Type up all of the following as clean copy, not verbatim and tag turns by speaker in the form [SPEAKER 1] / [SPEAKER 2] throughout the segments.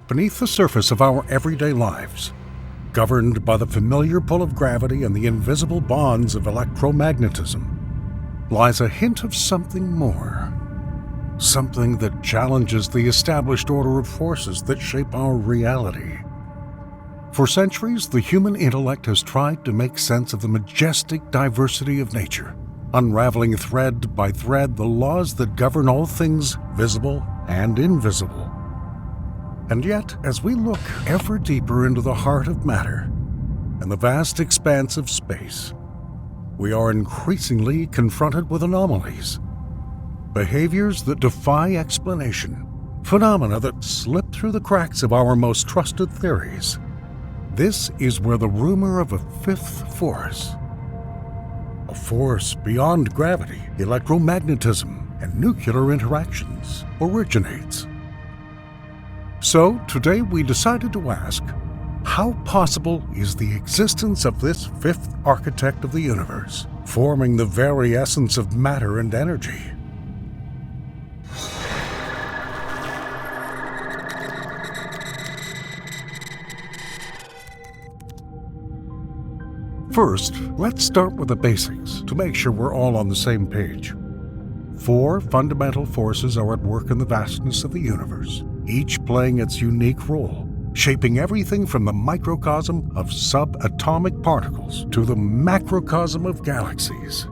[SPEAKER 1] beneath the surface of our everyday lives, governed by the familiar pull of gravity and the invisible bonds of electromagnetism, lies a hint of something more. Something that challenges the established order of forces that shape our reality. For centuries, the human intellect has tried to make sense of the majestic diversity of nature, unraveling thread by thread the laws that govern all things visible and invisible. And yet, as we look ever deeper into the heart of matter and the vast expanse of space, we are increasingly confronted with anomalies, behaviors that defy explanation, phenomena that slip through the cracks of our most trusted theories. This is where the rumor of a fifth force, a force beyond gravity, electromagnetism, and nuclear interactions, originates. So today we decided to ask, how possible is the existence of this fifth architect of the universe, forming the very essence of matter and energy? First, let's start with the basics to make sure we're all on the same page. 4 fundamental forces are at work in the vastness of the universe, each playing its unique role, shaping everything from the microcosm of subatomic particles to the macrocosm of galaxies.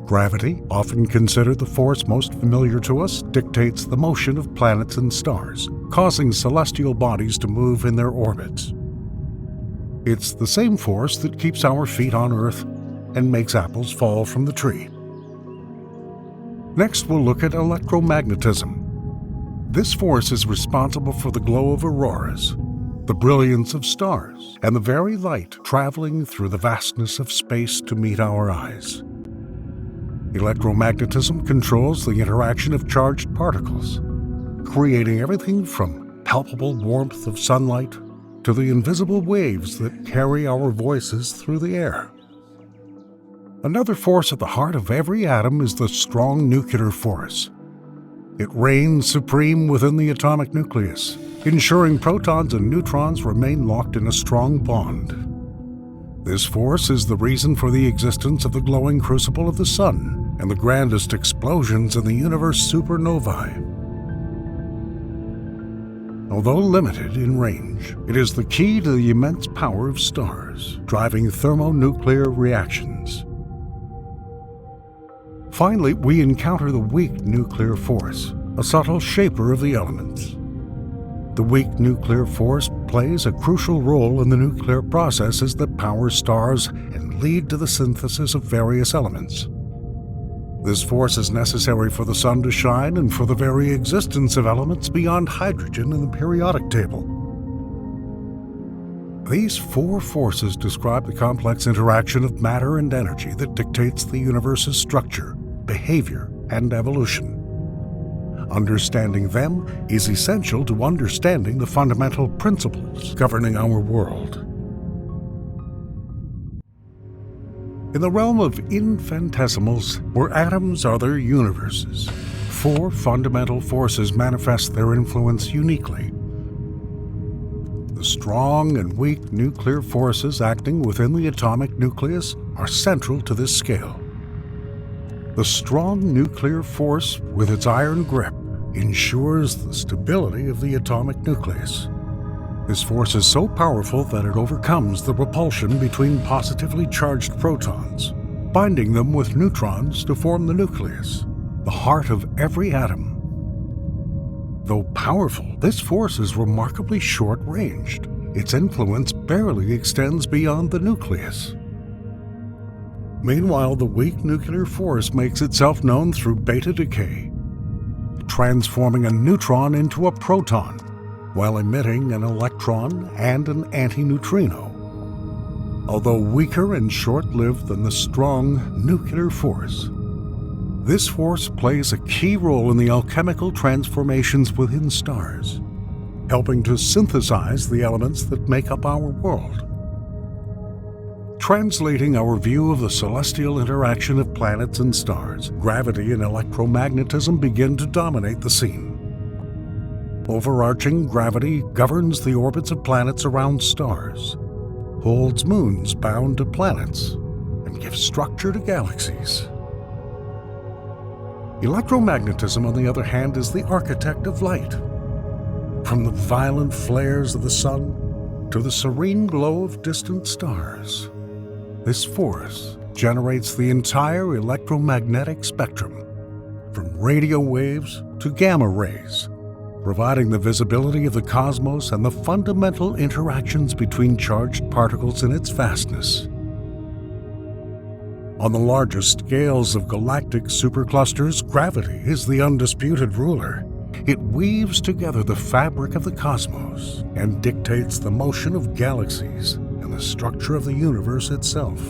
[SPEAKER 1] Gravity, often considered the force most familiar to us, dictates the motion of planets and stars, causing celestial bodies to move in their orbits. It's the same force that keeps our feet on Earth and makes apples fall from the tree. Next, we'll look at electromagnetism. This force is responsible for the glow of auroras, the brilliance of stars, and the very light traveling through the vastness of space to meet our eyes. Electromagnetism controls the interaction of charged particles, creating everything from palpable warmth of sunlight to the invisible waves that carry our voices through the air. Another force at the heart of every atom is the strong nuclear force. It reigns supreme within the atomic nucleus, ensuring protons and neutrons remain locked in a strong bond. This force is the reason for the existence of the glowing crucible of the sun and the grandest explosions in the universe supernovae. Although limited in range, it is the key to the immense power of stars, driving thermonuclear reactions. Finally, we encounter the weak nuclear force, a subtle shaper of the elements. The weak nuclear force plays a crucial role in the nuclear processes that power stars and lead to the synthesis of various elements. This force is necessary for the sun to shine and for the very existence of elements beyond hydrogen in the periodic table. These 4 forces describe the complex interaction of matter and energy that dictates the universe's structure, behavior, and evolution. Understanding them is essential to understanding the fundamental principles governing our world. In the realm of infinitesimals, where atoms are their universes, 4 fundamental forces manifest their influence uniquely. The strong and weak nuclear forces acting within the atomic nucleus are central to this scale. The strong nuclear force, with its iron grip, ensures the stability of the atomic nucleus. This force is so powerful that it overcomes the repulsion between positively charged protons, binding them with neutrons to form the nucleus, the heart of every atom. Though powerful, this force is remarkably short-ranged. Its influence barely extends beyond the nucleus. Meanwhile, the weak nuclear force makes itself known through beta decay, transforming a neutron into a proton, while emitting an electron and an antineutrino. Although weaker and short-lived than the strong nuclear force, this force plays a key role in the alchemical transformations within stars, helping to synthesize the elements that make up our world. Translating our view of the celestial interaction of planets and stars, gravity and electromagnetism begin to dominate the scene. overarching gravity governs the orbits of planets around stars, holds moons bound to planets, and gives structure to galaxies. Electromagnetism, on the other hand, is the architect of light. From the violent flares of the sun to the serene glow of distant stars, this force generates the entire electromagnetic spectrum, from radio waves to gamma rays, providing the visibility of the cosmos and the fundamental interactions between charged particles in its vastness. On the largest scales of galactic superclusters, gravity is the undisputed ruler. It weaves together the fabric of the cosmos and dictates the motion of galaxies and the structure of the universe itself.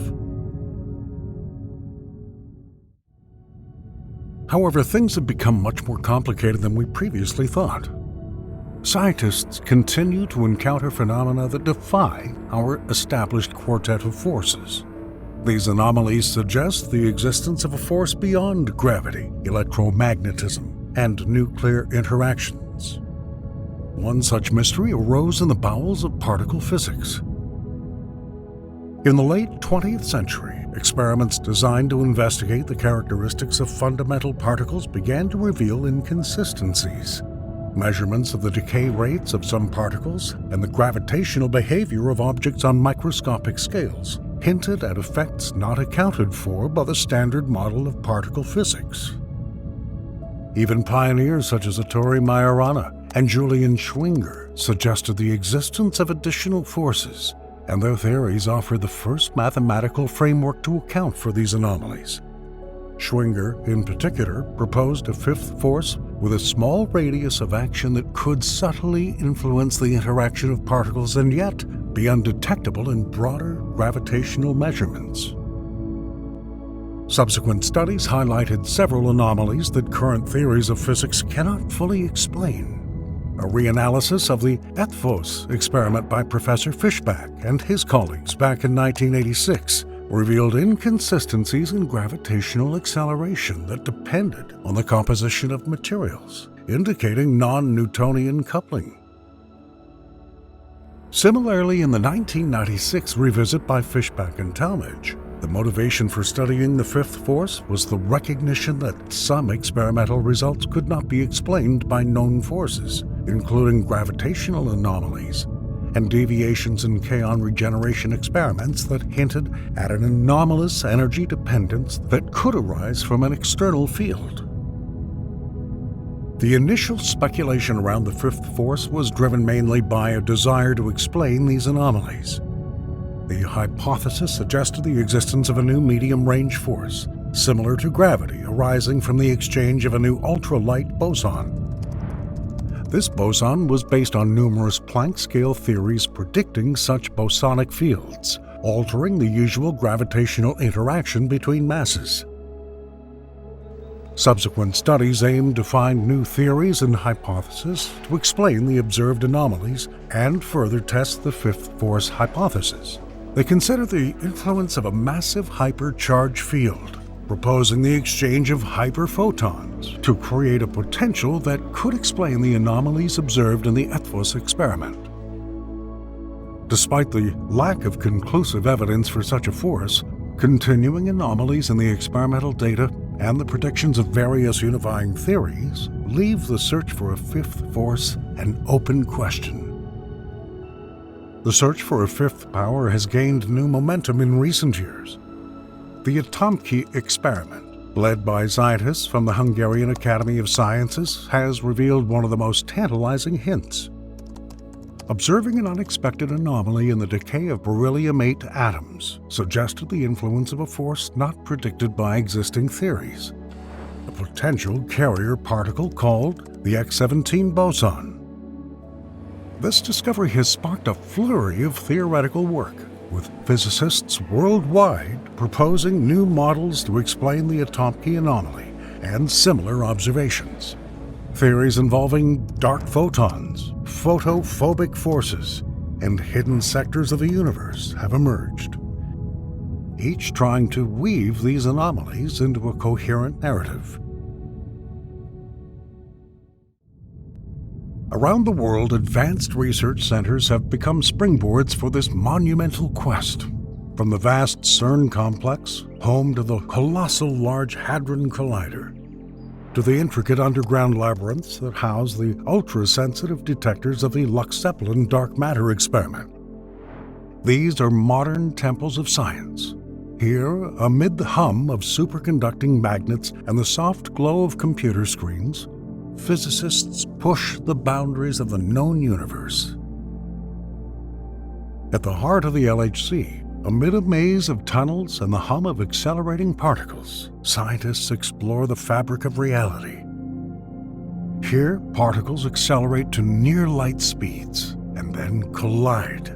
[SPEAKER 1] However, things have become much more complicated than we previously thought. Scientists continue to encounter phenomena that defy our established quartet of forces. These anomalies suggest the existence of a force beyond gravity, electromagnetism, and nuclear interactions. One such mystery arose in the bowels of particle physics. In the late 20th century, experiments designed to investigate the characteristics of fundamental particles began to reveal inconsistencies. Measurements of the decay rates of some particles and the gravitational behavior of objects on microscopic scales hinted at effects not accounted for by the standard model of particle physics. Even pioneers such as Ettore Majorana and Julian Schwinger suggested the existence of additional forces, and their theories offered the first mathematical framework to account for these anomalies. Schwinger, in particular, proposed a fifth force with a small radius of action that could subtly influence the interaction of particles and yet be undetectable in broader gravitational measurements. Subsequent studies highlighted several anomalies that current theories of physics cannot fully explain. A reanalysis of the Ethos experiment by Professor Fishback and his colleagues back in 1986 revealed inconsistencies in gravitational acceleration that depended on the composition of materials, indicating non-Newtonian coupling. Similarly, in the 1996 revisit by Fishback and Talmage, the motivation for studying the fifth force was the recognition that some experimental results could not be explained by known forces, including gravitational anomalies and deviations in kaon regeneration experiments that hinted at an anomalous energy dependence that could arise from an external field. The initial speculation around the fifth force was driven mainly by a desire to explain these anomalies. The hypothesis suggested the existence of a new medium-range force, similar to gravity, arising from the exchange of a new ultralight boson. This boson was based on numerous Planck scale theories predicting such bosonic fields, altering the usual gravitational interaction between masses. Subsequent studies aimed to find new theories and hypotheses to explain the observed anomalies and further test the fifth force hypothesis. They considered the influence of a massive hypercharge field, proposing the exchange of hyperphotons to create a potential that could explain the anomalies observed in the Ethos experiment. Despite the lack of conclusive evidence for such a force, continuing anomalies in the experimental data and the predictions of various unifying theories leave the search for a fifth force an open question. The search for a fifth power has gained new momentum in recent years. The Atomki experiment, led by scientists from the Hungarian Academy of Sciences, has revealed one of the most tantalizing hints. Observing an unexpected anomaly in the decay of beryllium-8 atoms suggested the influence of a force not predicted by existing theories, a potential carrier particle called the X17 boson. This discovery has sparked a flurry of theoretical work, with physicists worldwide proposing new models to explain the Atomki anomaly and similar observations. Theories involving dark photons, photophobic forces, and hidden sectors of the universe have emerged, each trying to weave these anomalies into a coherent narrative. Around the world, advanced research centers have become springboards for this monumental quest. From the vast CERN complex, home to the colossal Large Hadron Collider, to the intricate underground labyrinths that house the ultra-sensitive detectors of the LUX-Zeppelin dark matter experiment. These are modern temples of science. Here, amid the hum of superconducting magnets and the soft glow of computer screens, physicists push the boundaries of the known universe. At the heart of the LHC, amid a maze of tunnels and the hum of accelerating particles, scientists explore the fabric of reality. Here, particles accelerate to near-light speeds and then collide,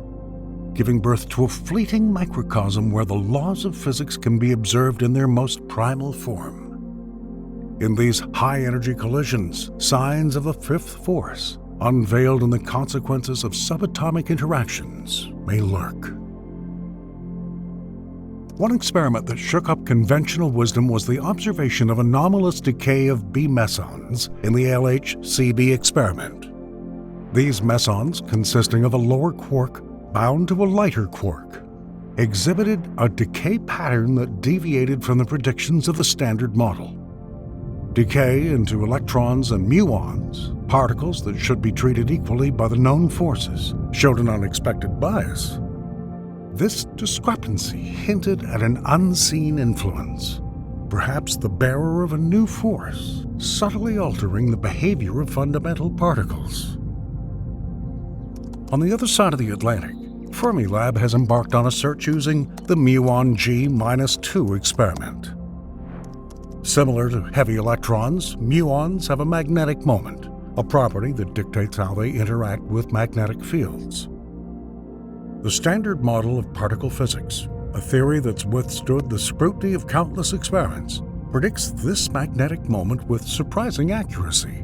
[SPEAKER 1] giving birth to a fleeting microcosm where the laws of physics can be observed in their most primal form. In these high-energy collisions, signs of the fifth force, unveiled in the consequences of subatomic interactions, may lurk. One experiment that shook up conventional wisdom was the observation of anomalous decay of B mesons in the LHCb experiment. These mesons, consisting of a lower quark bound to a lighter quark, exhibited a decay pattern that deviated from the predictions of the Standard Model. Decay into electrons and muons, particles that should be treated equally by the known forces, showed an unexpected bias. This discrepancy hinted at an unseen influence, perhaps the bearer of a new force, subtly altering the behavior of fundamental particles. On the other side of the Atlantic, Fermilab has embarked on a search using the Muon G-2 experiment. Similar to heavy electrons, muons have a magnetic moment, a property that dictates how they interact with magnetic fields. The Standard Model of particle physics, a theory that's withstood the scrutiny of countless experiments, predicts this magnetic moment with surprising accuracy.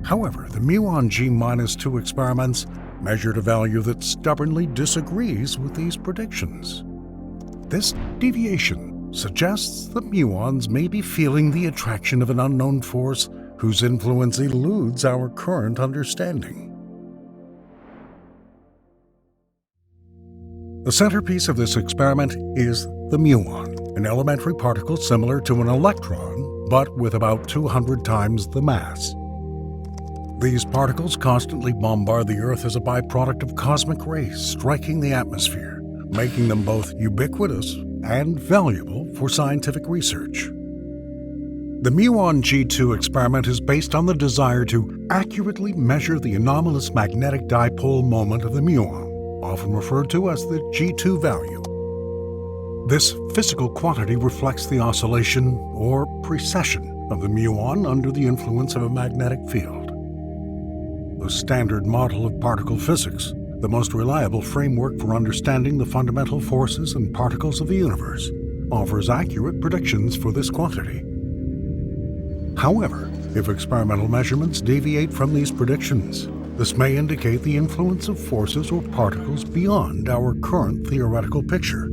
[SPEAKER 1] However, the Muon G-2 experiments measured a value that stubbornly disagrees with these predictions. This deviation suggests that muons may be feeling the attraction of an unknown force whose influence eludes our current understanding. The centerpiece of this experiment is the muon, an elementary particle similar to an electron, but with about 200 times the mass. These particles constantly bombard the Earth as a byproduct of cosmic rays striking the atmosphere, making them both ubiquitous and valuable for scientific research. The Muon G-2 experiment is based on the desire to accurately measure the anomalous magnetic dipole moment of the muon, often referred to as the G2 value. This physical quantity reflects the oscillation or precession of the muon under the influence of a magnetic field. The Standard Model of particle physics, the most reliable framework for understanding the fundamental forces and particles of the universe, offers accurate predictions for this quantity. However, if experimental measurements deviate from these predictions, this may indicate the influence of forces or particles beyond our current theoretical picture.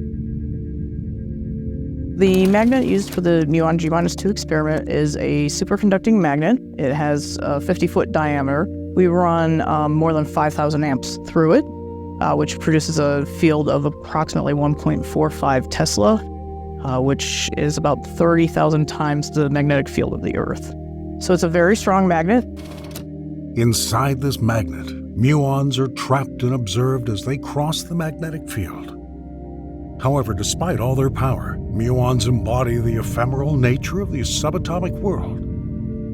[SPEAKER 2] The magnet used for the Muon G-2 experiment is a superconducting magnet. It has a 50-foot diameter. We run more than 5,000 amps through it, which produces a field of approximately 1.45 Tesla, which is about 30,000 times the magnetic field of the Earth. So it's a very strong magnet.
[SPEAKER 1] Inside this magnet, muons are trapped and observed as they cross the magnetic field. However, despite all their power, muons embody the ephemeral nature of the subatomic world.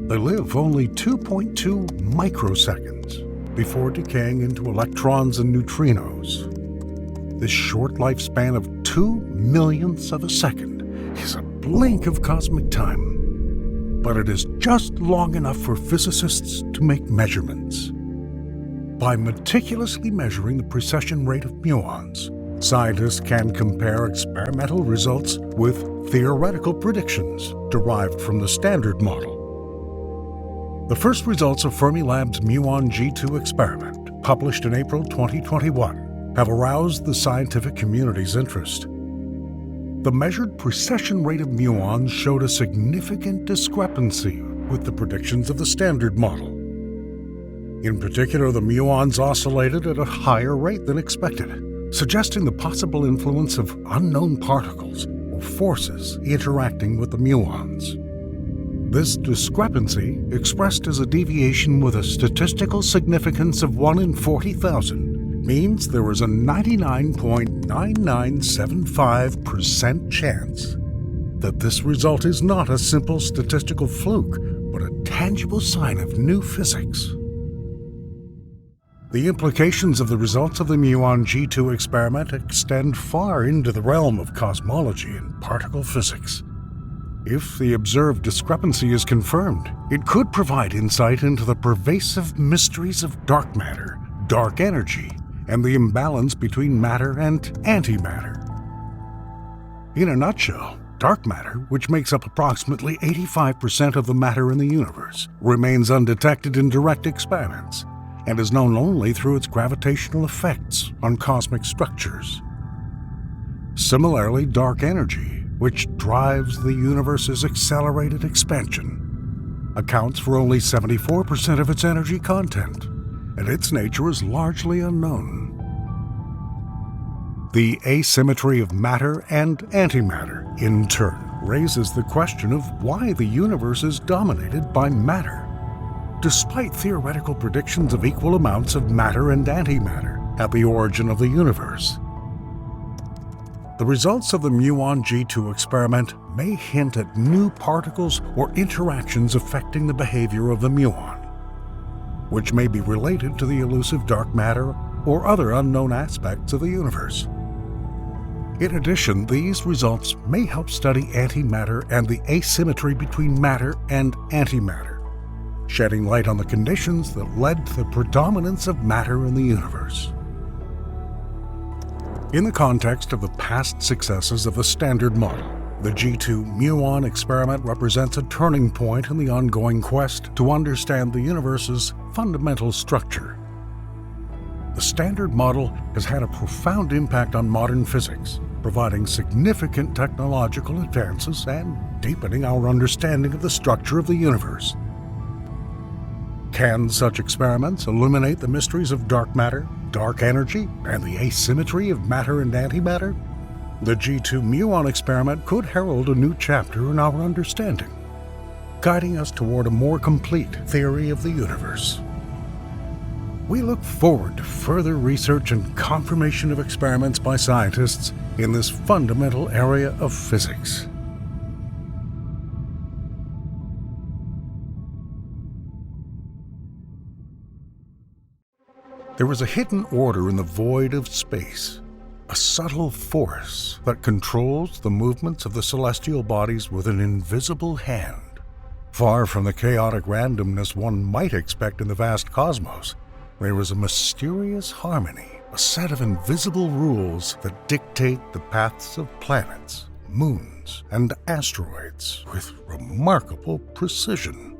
[SPEAKER 1] They live only 2.2 microseconds before decaying into electrons and neutrinos. This short lifespan of 2 millionths of a second is a blink of cosmic time, but it is just long enough for physicists to make measurements. By meticulously measuring the precession rate of muons, scientists can compare experimental results with theoretical predictions derived from the Standard Model. The first results of Fermilab's Muon G-2 experiment, published in April 2021, have aroused the scientific community's interest. The measured precession rate of muons showed a significant discrepancy with the predictions of the Standard Model. In particular, the muons oscillated at a higher rate than expected, suggesting the possible influence of unknown particles or forces interacting with the muons. This discrepancy, expressed as a deviation with a statistical significance of 1 in 40,000, means there is a 99.9975% chance that this result is not a simple statistical fluke, but a tangible sign of new physics. The implications of the results of the Muon G-2 experiment extend far into the realm of cosmology and particle physics. If the observed discrepancy is confirmed, it could provide insight into the pervasive mysteries of dark matter, dark energy, and the imbalance between matter and antimatter. In a nutshell, dark matter, which makes up approximately 85% of the matter in the universe, remains undetected in direct experiments and is known only through its gravitational effects on cosmic structures. Similarly, dark energy, which drives the universe's accelerated expansion, accounts for only 74% of its energy content, and its nature is largely unknown. The asymmetry of matter and antimatter, in turn, raises the question of why the universe is dominated by matter, despite theoretical predictions of equal amounts of matter and antimatter at the origin of the universe. The results of the Muon G-2 experiment may hint at new particles or interactions affecting the behavior of the muon, which may be related to the elusive dark matter or other unknown aspects of the universe. In addition, these results may help study antimatter and the asymmetry between matter and antimatter, shedding light on the conditions that led to the predominance of matter in the universe. In the context of the past successes of the Standard Model, the G2 muon experiment represents a turning point in the ongoing quest to understand the universe's fundamental structure. The Standard Model has had a profound impact on modern physics, providing significant technological advances and deepening our understanding of the structure of the universe. Can such experiments illuminate the mysteries of dark matter, dark energy, and the asymmetry of matter and antimatter? The G2 muon experiment could herald a new chapter in our understanding, guiding us toward a more complete theory of the universe. We look forward to further research and confirmation of experiments by scientists in this fundamental area of physics. There is a hidden order in the void of space, a subtle force that controls the movements of the celestial bodies with an invisible hand. Far from the chaotic randomness one might expect in the vast cosmos, there is a mysterious harmony, a set of invisible rules that dictate the paths of planets, moons, and asteroids with remarkable precision.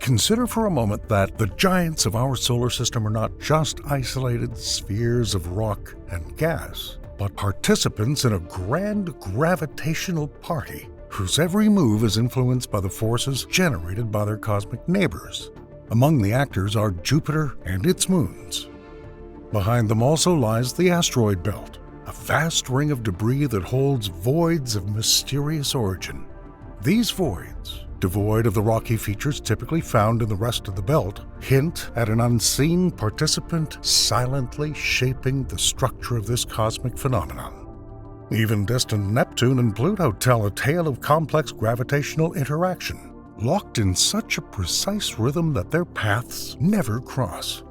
[SPEAKER 1] Consider for a moment that the giants of our solar system are not just isolated spheres of rock and gas, but participants in a grand gravitational party whose every move is influenced by the forces generated by their cosmic neighbors. Among the actors are Jupiter and its moons. Behind them also lies the asteroid belt, a vast ring of debris that holds voids of mysterious origin. These voids, devoid of the rocky features typically found in the rest of the belt, hint at an unseen participant silently shaping the structure of this cosmic phenomenon. Even distant Neptune and Pluto tell a tale of complex gravitational interaction, locked in such a precise rhythm that their paths never cross.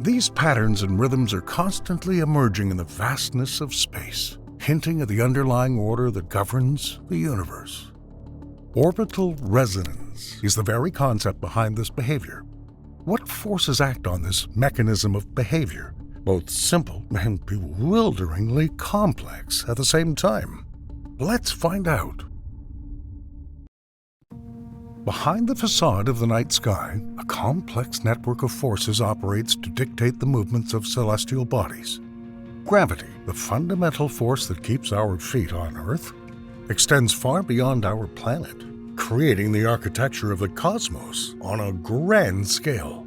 [SPEAKER 1] These patterns and rhythms are constantly emerging in the vastness of space, hinting at the underlying order that governs the universe. Orbital resonance is the very concept behind this behavior. What forces act on this mechanism of behavior, both simple and bewilderingly complex at the same time? Let's find out. Behind the facade of the night sky, a complex network of forces operates to dictate the movements of celestial bodies. Gravity, the fundamental force that keeps our feet on Earth, extends far beyond our planet, creating the architecture of the cosmos on a grand scale.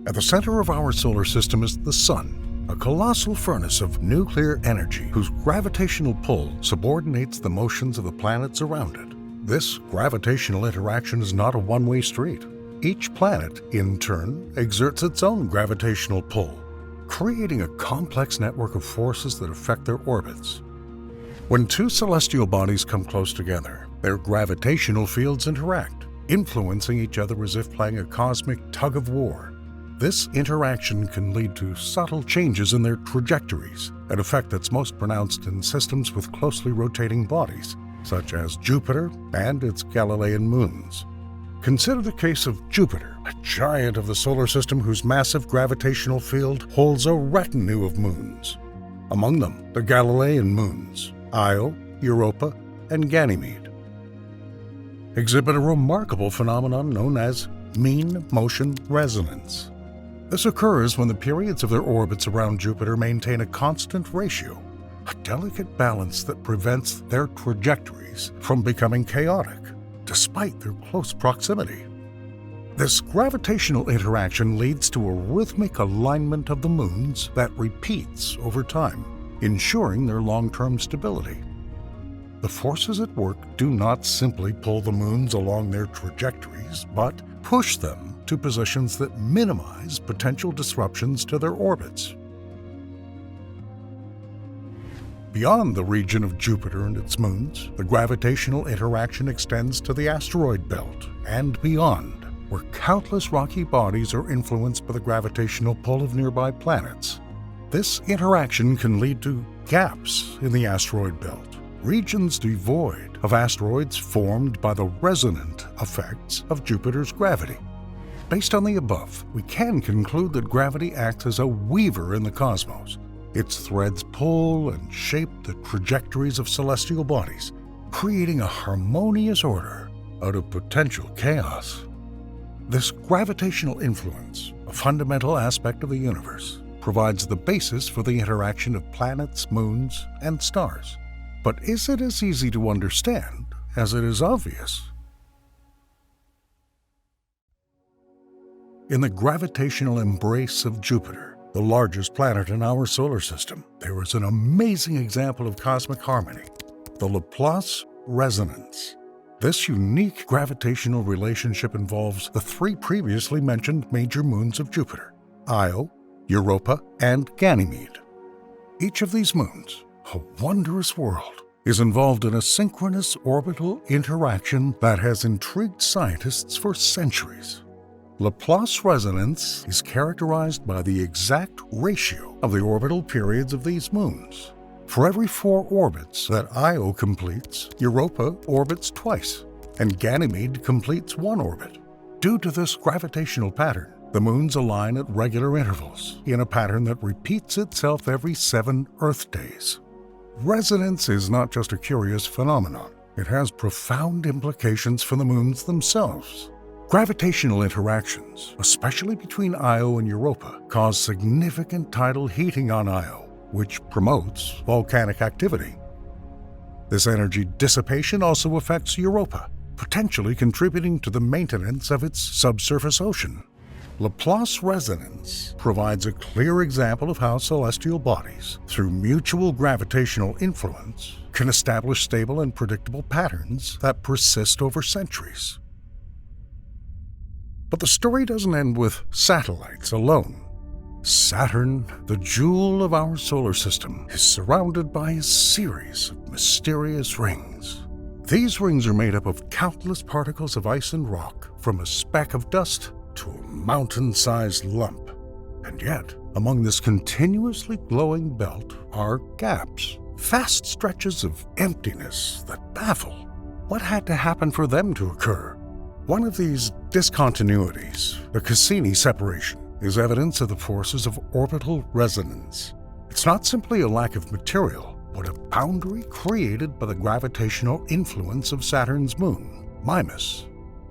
[SPEAKER 1] At the center of our solar system is the Sun, a colossal furnace of nuclear energy whose gravitational pull subordinates the motions of the planets around it. This gravitational interaction is not a one-way street. Each planet, in turn, exerts its own gravitational pull, creating a complex network of forces that affect their orbits. When two celestial bodies come close together, their gravitational fields interact, influencing each other as if playing a cosmic tug-of-war. This interaction can lead to subtle changes in their trajectories, an effect that's most pronounced in systems with closely rotating bodies, such as Jupiter and its Galilean moons. Consider the case of Jupiter, a giant of the solar system whose massive gravitational field holds a retinue of moons. Among them, the Galilean moons, Io, Europa, and Ganymede, exhibit a remarkable phenomenon known as mean motion resonance. This occurs when the periods of their orbits around Jupiter maintain a constant ratio, a delicate balance that prevents their trajectories from becoming chaotic, despite their close proximity. This gravitational interaction leads to a rhythmic alignment of the moons that repeats over time, ensuring their long-term stability. The forces at work do not simply pull the moons along their trajectories, but push them to positions that minimize potential disruptions to their orbits. Beyond the region of Jupiter and its moons, the gravitational interaction extends to the asteroid belt and beyond, where countless rocky bodies are influenced by the gravitational pull of nearby planets. This interaction can lead to gaps in the asteroid belt, regions devoid of asteroids formed by the resonant effects of Jupiter's gravity. Based on the above, we can conclude that gravity acts as a weaver in the cosmos. Its threads pull and shape the trajectories of celestial bodies, creating a harmonious order out of potential chaos. This gravitational influence, a fundamental aspect of the universe, provides the basis for the interaction of planets, moons, and stars. But is it as easy to understand as it is obvious? In the gravitational embrace of Jupiter, the largest planet in our solar system, there is an amazing example of cosmic harmony, the Laplace resonance. This unique gravitational relationship involves the three previously mentioned major moons of Jupiter, Io, Europa, and Ganymede. Each of these moons, a wondrous world, is involved in a synchronous orbital interaction that has intrigued scientists for centuries. Laplace resonance is characterized by the exact ratio of the orbital periods of these moons. For every 4 orbits that Io completes, Europa orbits twice, and Ganymede completes 1 orbit. Due to this gravitational pattern, the moons align at regular intervals in a pattern that repeats itself every 7 Earth days. Resonance is not just a curious phenomenon. It has profound implications for the moons themselves. Gravitational interactions, especially between Io and Europa, cause significant tidal heating on Io, which promotes volcanic activity. This energy dissipation also affects Europa, potentially contributing to the maintenance of its subsurface ocean. Laplace resonance provides a clear example of how celestial bodies, through mutual gravitational influence, can establish stable and predictable patterns that persist over centuries. But the story doesn't end with satellites alone. Saturn, the jewel of our solar system, is surrounded by a series of mysterious rings. These rings are made up of countless particles of ice and rock, from a speck of dust to a mountain-sized lump. And yet, among this continuously glowing belt are gaps, vast stretches of emptiness that baffle. What had to happen for them to occur? One of these discontinuities, the Cassini separation, is evidence of the forces of orbital resonance. It's not simply a lack of material, but a boundary created by the gravitational influence of Saturn's moon, Mimas.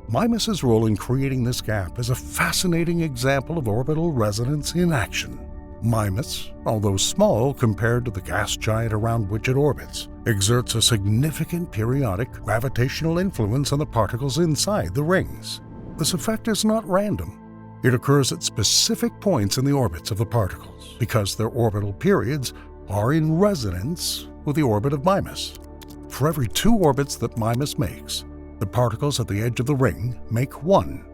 [SPEAKER 1] Mimas's role in creating this gap is a fascinating example of orbital resonance in action. Mimas, although small compared to the gas giant around which it orbits, exerts a significant periodic gravitational influence on the particles inside the rings. This effect is not random. It occurs at specific points in the orbits of the particles because their orbital periods are in resonance with the orbit of Mimas. For every 2 orbits that Mimas makes, the particles at the edge of the ring make 1,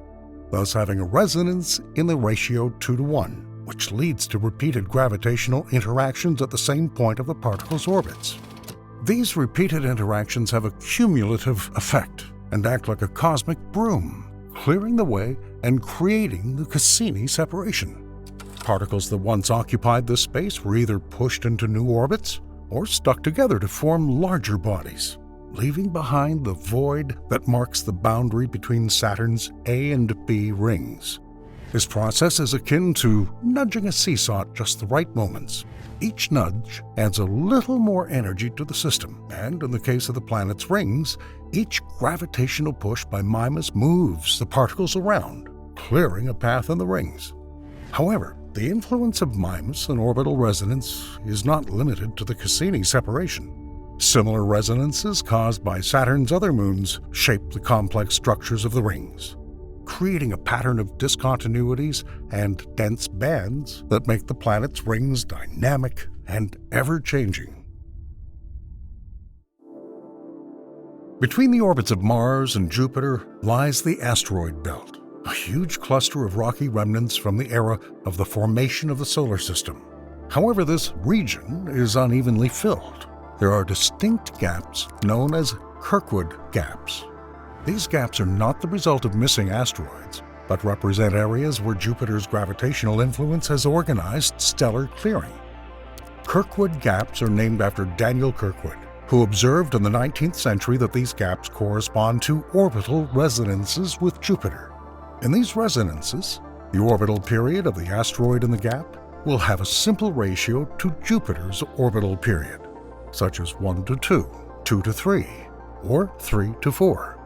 [SPEAKER 1] thus having a resonance in the ratio 2:1, which leads to repeated gravitational interactions at the same point of the particles' orbits. These repeated interactions have a cumulative effect and act like a cosmic broom, clearing the way and creating the Cassini separation. Particles that once occupied this space were either pushed into new orbits or stuck together to form larger bodies, leaving behind the void that marks the boundary between Saturn's A and B rings. This process is akin to nudging a seesaw at just the right moments. Each nudge adds a little more energy to the system, and in the case of the planet's rings, each gravitational push by Mimas moves the particles around, clearing a path in the rings. However, the influence of Mimas and orbital resonance is not limited to the Cassini separation. Similar resonances caused by Saturn's other moons shape the complex structures of the rings, creating a pattern of discontinuities and dense bands that make the planet's rings dynamic and ever-changing. Between the orbits of Mars and Jupiter lies the asteroid belt, a huge cluster of rocky remnants from the era of the formation of the solar system. However, this region is unevenly filled. There are distinct gaps known as Kirkwood gaps. These gaps are not the result of missing asteroids, but represent areas where Jupiter's gravitational influence has organized stellar clearing. Kirkwood gaps are named after Daniel Kirkwood, who observed in the 19th century that these gaps correspond to orbital resonances with Jupiter. In these resonances, the orbital period of the asteroid in the gap will have a simple ratio to Jupiter's orbital period, such as 1:2, 2:3, or 3:4.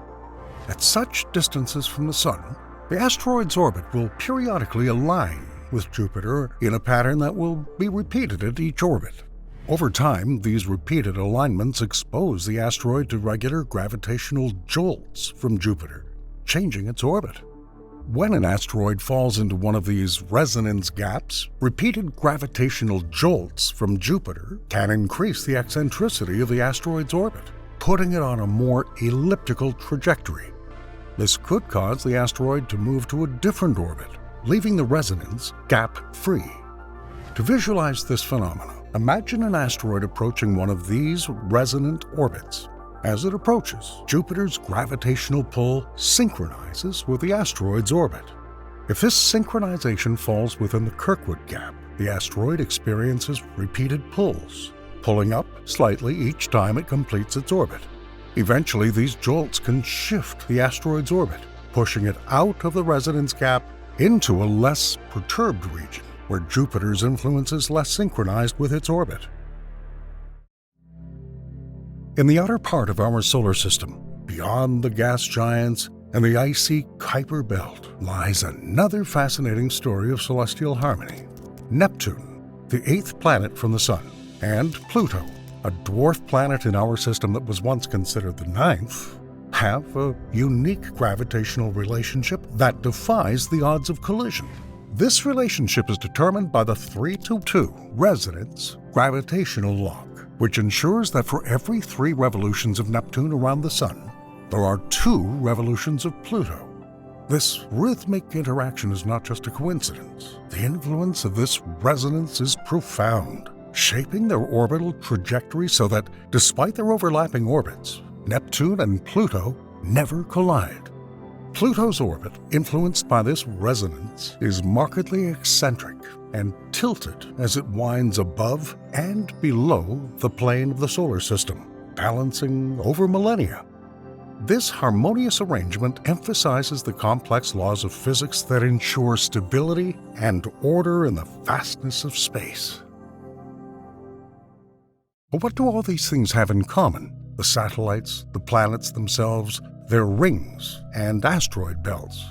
[SPEAKER 1] At such distances from the Sun, the asteroid's orbit will periodically align with Jupiter in a pattern that will be repeated at each orbit. Over time, these repeated alignments expose the asteroid to regular gravitational jolts from Jupiter, changing its orbit. When an asteroid falls into one of these resonance gaps, repeated gravitational jolts from Jupiter can increase the eccentricity of the asteroid's orbit, putting it on a more elliptical trajectory. This could cause the asteroid to move to a different orbit, leaving the resonance gap-free. To visualize this phenomenon, imagine an asteroid approaching one of these resonant orbits. As it approaches, Jupiter's gravitational pull synchronizes with the asteroid's orbit. If this synchronization falls within the Kirkwood gap, the asteroid experiences repeated pulls, pulling up slightly each time it completes its orbit. Eventually, these jolts can shift the asteroid's orbit, pushing it out of the resonance gap into a less perturbed region, where Jupiter's influence is less synchronized with its orbit. In the outer part of our solar system, beyond the gas giants and the icy Kuiper Belt, lies another fascinating story of celestial harmony. Neptune, the 8th planet from the Sun, and Pluto, a dwarf planet in our system that was once considered the 9th, have a unique gravitational relationship that defies the odds of collision. This relationship is determined by the 3:2 resonance gravitational law, which ensures that for every 3 revolutions of Neptune around the Sun, there are 2 revolutions of Pluto. This rhythmic interaction is not just a coincidence. The influence of this resonance is profound, shaping their orbital trajectory so that, despite their overlapping orbits, Neptune and Pluto never collide. Pluto's orbit, influenced by this resonance, is markedly eccentric and tilted as it winds above and below the plane of the solar system, balancing over millennia. This harmonious arrangement emphasizes the complex laws of physics that ensure stability and order in the vastness of space. But what do all these things have in common? The satellites, the planets themselves, their rings and asteroid belts.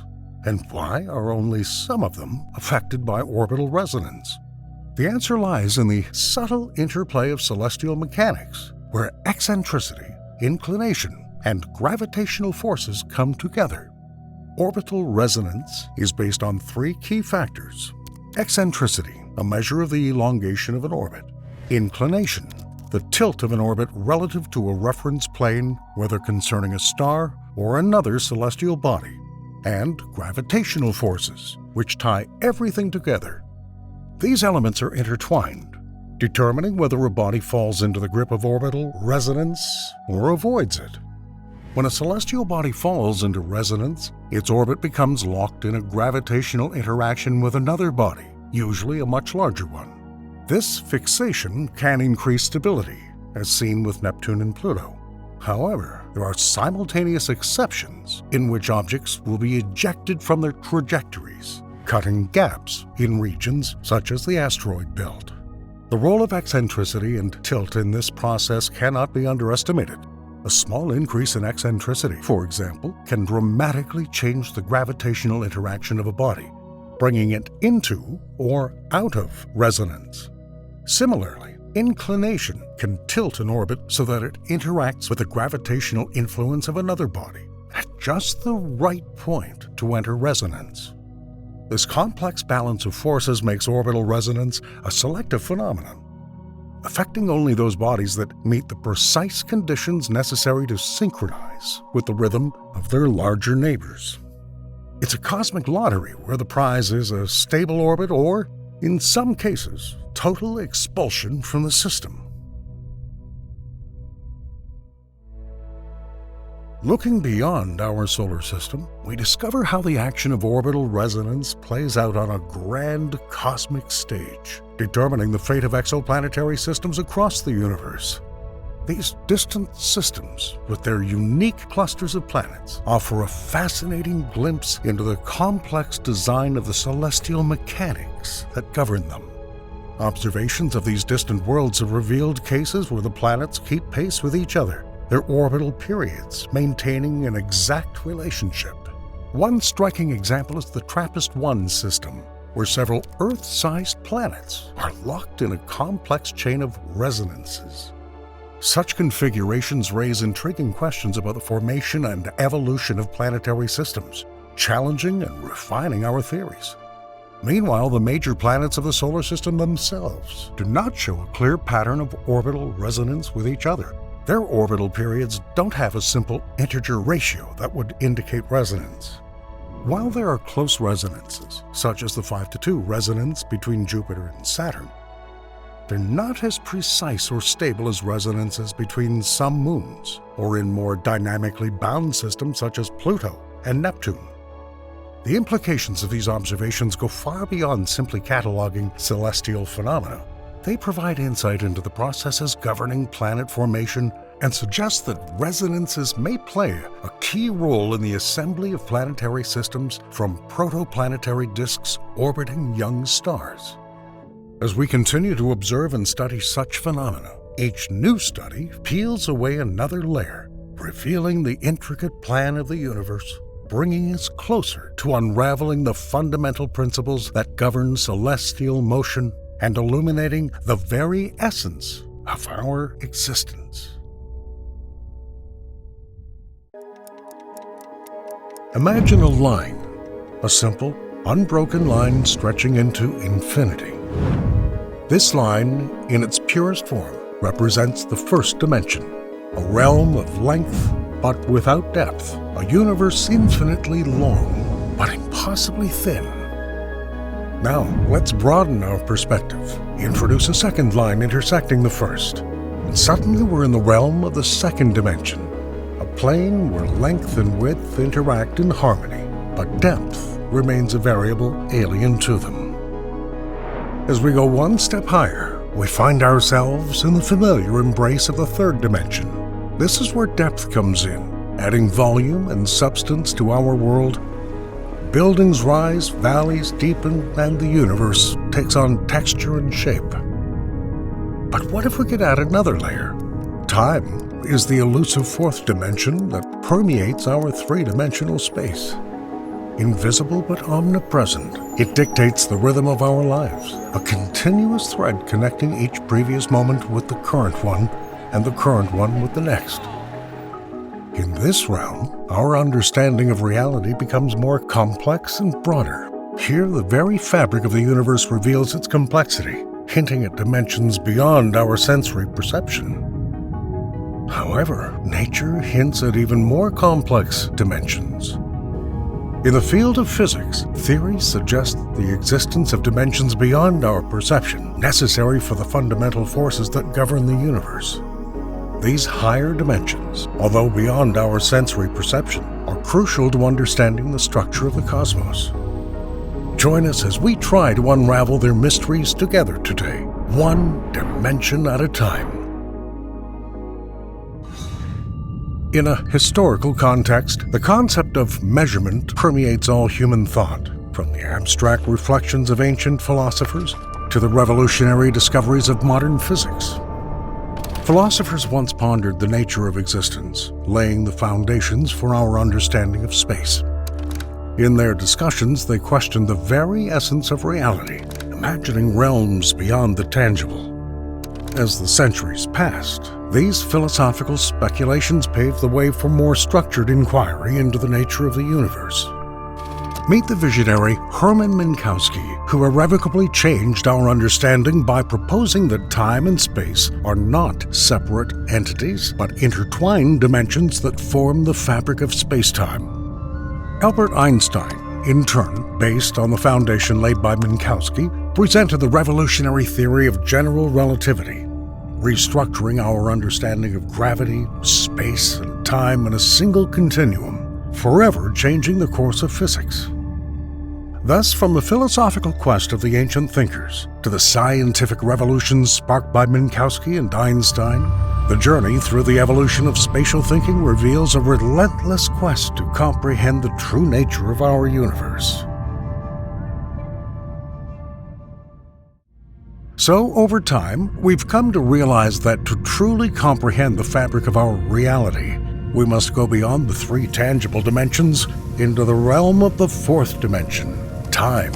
[SPEAKER 1] And why are only some of them affected by orbital resonance? The answer lies in the subtle interplay of celestial mechanics, where eccentricity, inclination, and gravitational forces come together. Orbital resonance is based on three key factors: eccentricity, a measure of the elongation of an orbit; inclination, the tilt of an orbit relative to a reference plane, whether concerning a star or another celestial body; and gravitational forces, which tie everything together. These elements are intertwined, determining whether a body falls into the grip of orbital resonance or avoids it. When a celestial body falls into resonance, its orbit becomes locked in a gravitational interaction with another body, usually a much larger one. This fixation can increase stability, as seen with Neptune and Pluto. However, there are simultaneous exceptions in which objects will be ejected from their trajectories, cutting gaps in regions such as the asteroid belt. The role of eccentricity and tilt in this process cannot be underestimated. A small increase in eccentricity, for example, can dramatically change the gravitational interaction of a body, bringing it into or out of resonance. Similarly, inclination can tilt an orbit so that it interacts with the gravitational influence of another body at just the right point to enter resonance. This complex balance of forces makes orbital resonance a selective phenomenon, affecting only those bodies that meet the precise conditions necessary to synchronize with the rhythm of their larger neighbors. It's a cosmic lottery where the prize is a stable orbit or, in some cases, total expulsion from the system. Looking beyond our solar system, we discover how the action of orbital resonance plays out on a grand cosmic stage, determining the fate of exoplanetary systems across the universe. These distant systems, with their unique clusters of planets, offer a fascinating glimpse into the complex design of the celestial mechanics that govern them. Observations of these distant worlds have revealed cases where the planets keep pace with each other, their orbital periods maintaining an exact relationship. One striking example is the TRAPPIST-1 system, where several Earth-sized planets are locked in a complex chain of resonances. Such configurations raise intriguing questions about the formation and evolution of planetary systems, challenging and refining our theories. Meanwhile, the major planets of the solar system themselves do not show a clear pattern of orbital resonance with each other. Their orbital periods don't have a simple integer ratio that would indicate resonance. While there are close resonances, such as the 5:2 resonance between Jupiter and Saturn, they're not as precise or stable as resonances between some moons, or in more dynamically bound systems such as Pluto and Neptune. The implications of these observations go far beyond simply cataloging celestial phenomena. They provide insight into the processes governing planet formation and suggest that resonances may play a key role in the assembly of planetary systems from protoplanetary disks orbiting young stars. As we continue to observe and study such phenomena, each new study peels away another layer, revealing the intricate plan of the universe, bringing us closer to unraveling the fundamental principles that govern celestial motion and illuminating the very essence of our existence. Imagine a line, a simple, unbroken line stretching into infinity. This line, in its purest form, represents the first dimension, a realm of length but without depth, a universe infinitely long but impossibly thin. Now, let's broaden our perspective, introduce a second line intersecting the first, and suddenly we're in the realm of the second dimension, a plane where length and width interact in harmony, but depth remains a variable alien to them. As we go one step higher, we find ourselves in the familiar embrace of the third dimension. This is where depth comes in, adding volume and substance to our world. Buildings rise, valleys deepen, and the universe takes on texture and shape. But what if we could add another layer? Time is the elusive fourth dimension that permeates our three-dimensional space. Invisible but omnipresent, it dictates the rhythm of our lives, a continuous thread connecting each previous moment with the current one, and the current one with the next. In this realm, our understanding of reality becomes more complex and broader. Here, the very fabric of the universe reveals its complexity, hinting at dimensions beyond our sensory perception. However, nature hints at even more complex dimensions. In the field of physics, theories suggest the existence of dimensions beyond our perception, necessary for the fundamental forces that govern the universe. These higher dimensions, although beyond our sensory perception, are crucial to understanding the structure of the cosmos. Join us as we try to unravel their mysteries together today, one dimension at a time. In a historical context, the concept of measurement permeates all human thought, from the abstract reflections of ancient philosophers to the revolutionary discoveries of modern physics. Philosophers once pondered the nature of existence, laying the foundations for our understanding of space. In their discussions, they questioned the very essence of reality, imagining realms beyond the tangible. As the centuries passed, these philosophical speculations paved the way for more structured inquiry into the nature of the universe. Meet the visionary Hermann Minkowski, who irrevocably changed our understanding by proposing that time and space are not separate entities, but intertwined dimensions that form the fabric of space-time. Albert Einstein, in turn, based on the foundation laid by Minkowski, presented the revolutionary theory of general relativity, restructuring our understanding of gravity, space, and time in a single continuum, forever changing the course of physics. Thus, from the philosophical quest of the ancient thinkers to the scientific revolutions sparked by Minkowski and Einstein, the journey through the evolution of spatial thinking reveals a relentless quest to comprehend the true nature of our universe. So, over time, we've come to realize that to truly comprehend the fabric of our reality, we must go beyond the three tangible dimensions into the realm of the fourth dimension, time.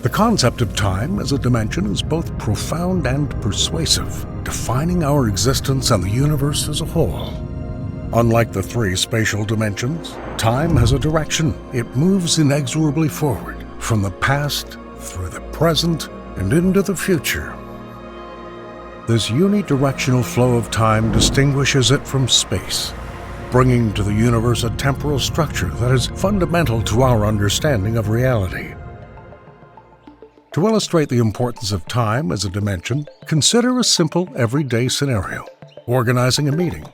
[SPEAKER 1] The concept of time as a dimension is both profound and persuasive, defining our existence and the universe as a whole. Unlike the three spatial dimensions, time has a direction. It moves inexorably forward, from the past through the present and into the future. This unidirectional flow of time distinguishes it from space, bringing to the universe a temporal structure that is fundamental to our understanding of reality. To illustrate the importance of time as a dimension, consider a simple everyday scenario: organizing a meeting.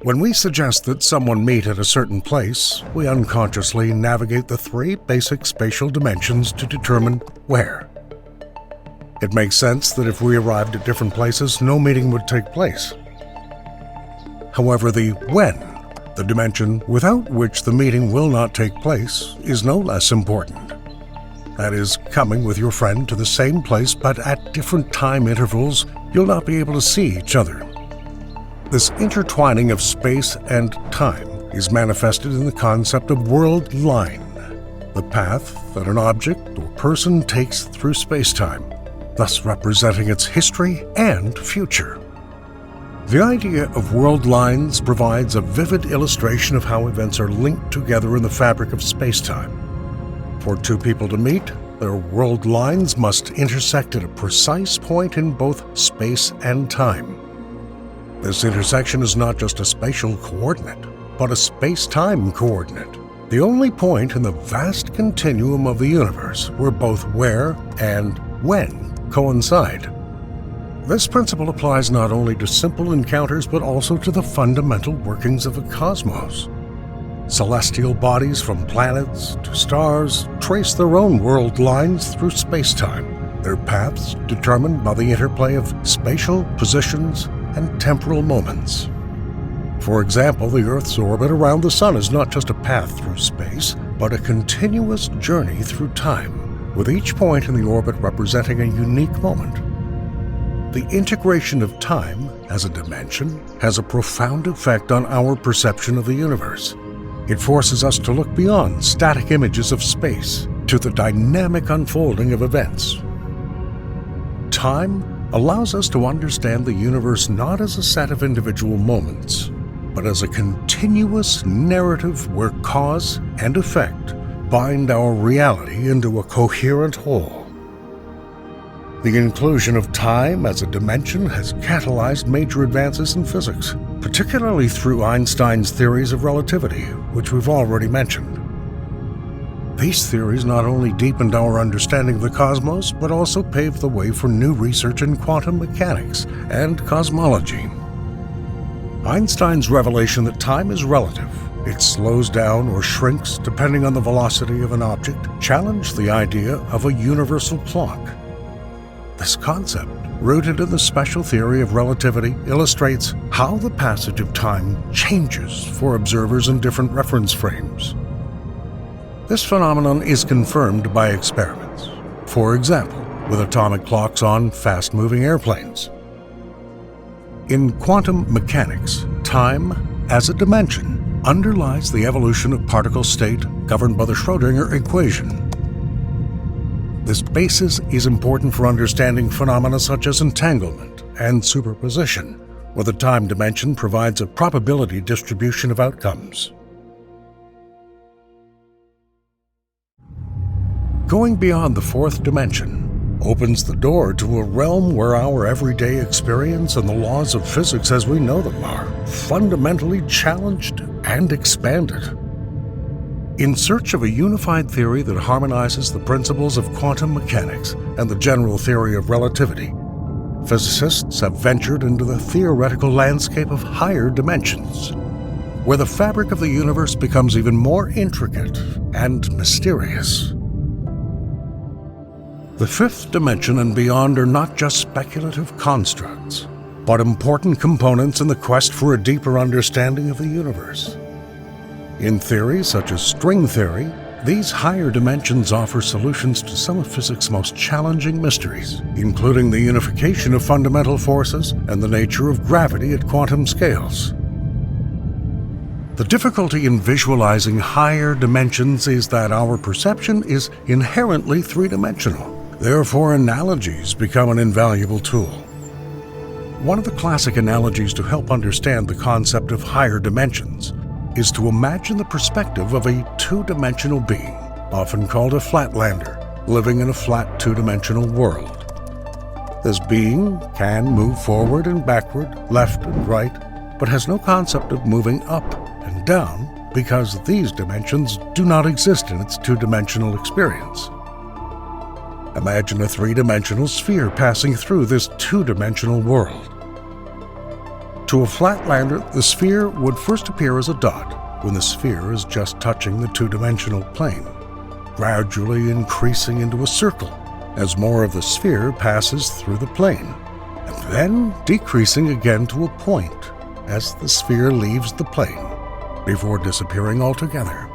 [SPEAKER 1] When we suggest that someone meet at a certain place, we unconsciously navigate the three basic spatial dimensions to determine where. It makes sense that if we arrived at different places, no meeting would take place. However, the when, the dimension without which the meeting will not take place, is no less important. That is, coming with your friend to the same place, but at different time intervals, you'll not be able to see each other. This intertwining of space and time is manifested in the concept of world line, the path that an object or person takes through space-time, thus representing its history and future. The idea of world lines provides a vivid illustration of how events are linked together in the fabric of space-time. For two people to meet, their world lines must intersect at a precise point in both space and time. This intersection is not just a spatial coordinate, but a space-time coordinate, the only point in the vast continuum of the universe where both where and when coincide. This principle applies not only to simple encounters but also to the fundamental workings of the cosmos. Celestial bodies from planets to stars trace their own world lines through space-time, their paths determined by the interplay of spatial positions and temporal moments. For example, the Earth's orbit around the Sun is not just a path through space, but a continuous journey through time, with each point in the orbit representing a unique moment. The integration of time as a dimension has a profound effect on our perception of the universe. It forces us to look beyond static images of space to the dynamic unfolding of events. Time allows us to understand the universe not as a set of individual moments, but as a continuous narrative where cause and effect bind our reality into a coherent whole. The inclusion of time as a dimension has catalyzed major advances in physics, particularly through Einstein's theories of relativity, which we've already mentioned. These theories not only deepened our understanding of the cosmos, but also paved the way for new research in quantum mechanics and cosmology. Einstein's revelation that time is relative, it slows down or shrinks depending on the velocity of an object, challenged the idea of a universal clock. This concept, rooted in the special theory of relativity, illustrates how the passage of time changes for observers in different reference frames. This phenomenon is confirmed by experiments, for example, with atomic clocks on fast-moving airplanes. In quantum mechanics, time as a dimension underlies the evolution of particle state governed by the Schrödinger equation. This basis is important for understanding phenomena such as entanglement and superposition, where the time dimension provides a probability distribution of outcomes. Going beyond the fourth dimension opens the door to a realm where our everyday experience and the laws of physics as we know them are fundamentally challenged and expanded. In search of a unified theory that harmonizes the principles of quantum mechanics and the general theory of relativity, physicists have ventured into the theoretical landscape of higher dimensions, where the fabric of the universe becomes even more intricate and mysterious. The fifth dimension and beyond are not just speculative constructs, but important components in the quest for a deeper understanding of the universe. In theories such as string theory, these higher dimensions offer solutions to some of physics' most challenging mysteries, including the unification of fundamental forces and the nature of gravity at quantum scales. The difficulty in visualizing higher dimensions is that our perception is inherently three-dimensional. Therefore, analogies become an invaluable tool. One of the classic analogies to help understand the concept of higher dimensions is to imagine the perspective of a two-dimensional being, often called a flatlander, living in a flat two-dimensional world. This being can move forward and backward, left and right, but has no concept of moving up and down because these dimensions do not exist in its two-dimensional experience. Imagine a three-dimensional sphere passing through this two-dimensional world. To a flatlander, the sphere would first appear as a dot when the sphere is just touching the two-dimensional plane, gradually increasing into a circle as more of the sphere passes through the plane, and then decreasing again to a point as the sphere leaves the plane, before disappearing altogether.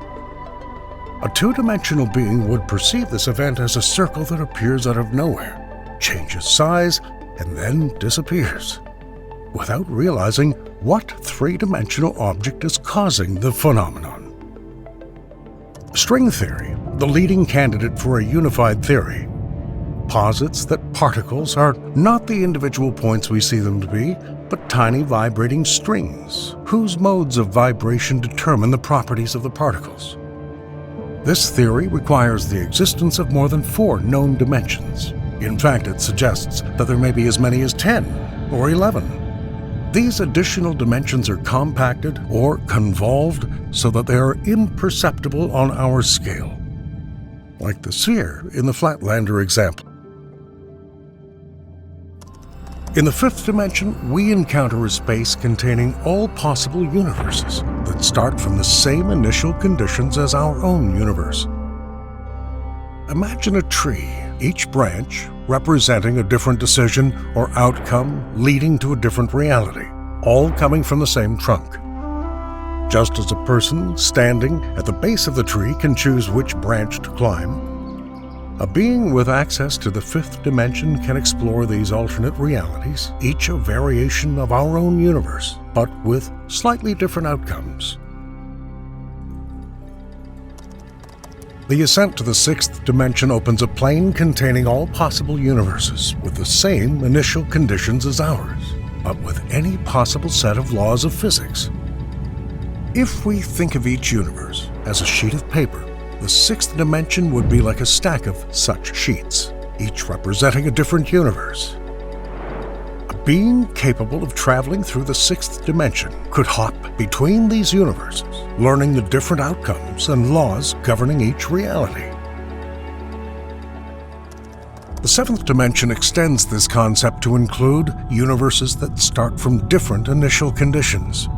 [SPEAKER 1] A two-dimensional being would perceive this event as a circle that appears out of nowhere, changes size, and then disappears, without realizing what three-dimensional object is causing the phenomenon. String theory, the leading candidate for a unified theory, posits that particles are not the individual points we see them to be, but tiny vibrating strings, whose modes of vibration determine the properties of the particles. This theory requires the existence of more than 4 known dimensions. In fact, it suggests that there may be as many as 10 or 11. These additional dimensions are compacted or convolved so that they are imperceptible on our scale, like the sphere in the flatlander example. In the 5th dimension, we encounter a space containing all possible universes that start from the same initial conditions as our own universe. Imagine a tree, each branch representing a different decision or outcome leading to a different reality, all coming from the same trunk. Just as a person standing at the base of the tree can choose which branch to climb, a being with access to the 5th dimension can explore these alternate realities, each a variation of our own universe, but with slightly different outcomes. The ascent to the sixth dimension opens a plane containing all possible universes with the same initial conditions as ours, but with any possible set of laws of physics. If we think of each universe as a sheet of paper, the sixth dimension would be like a stack of such sheets, each representing a different universe. A being capable of traveling through the sixth dimension could hop between these universes, learning the different outcomes and laws governing each reality. The seventh dimension extends this concept to include universes that start from different initial conditions.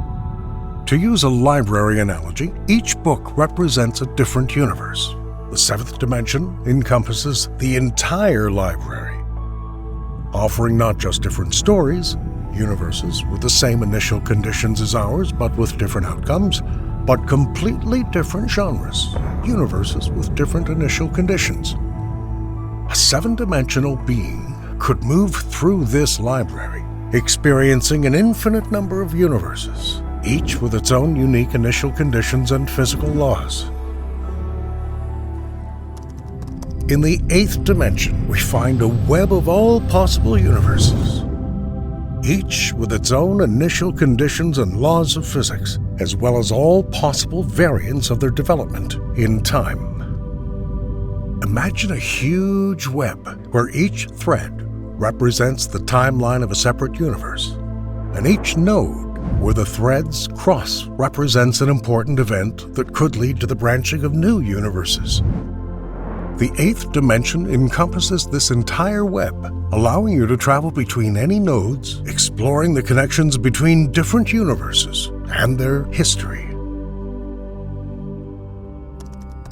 [SPEAKER 1] To use a library analogy, each book represents a different universe. The seventh dimension encompasses the entire library, offering not just different stories, universes with the same initial conditions as ours but with different outcomes, but completely different genres, universes with different initial conditions. A seven-dimensional being could move through this library, experiencing an infinite number of universes, each with its own unique initial conditions and physical laws. In the eighth dimension, we find a web of all possible universes, each with its own initial conditions and laws of physics, as well as all possible variants of their development in time. Imagine a huge web where each thread represents the timeline of a separate universe, and each node where the threads cross represents an important event that could lead to the branching of new universes. The eighth dimension encompasses this entire web, allowing you to travel between any nodes, exploring the connections between different universes and their history.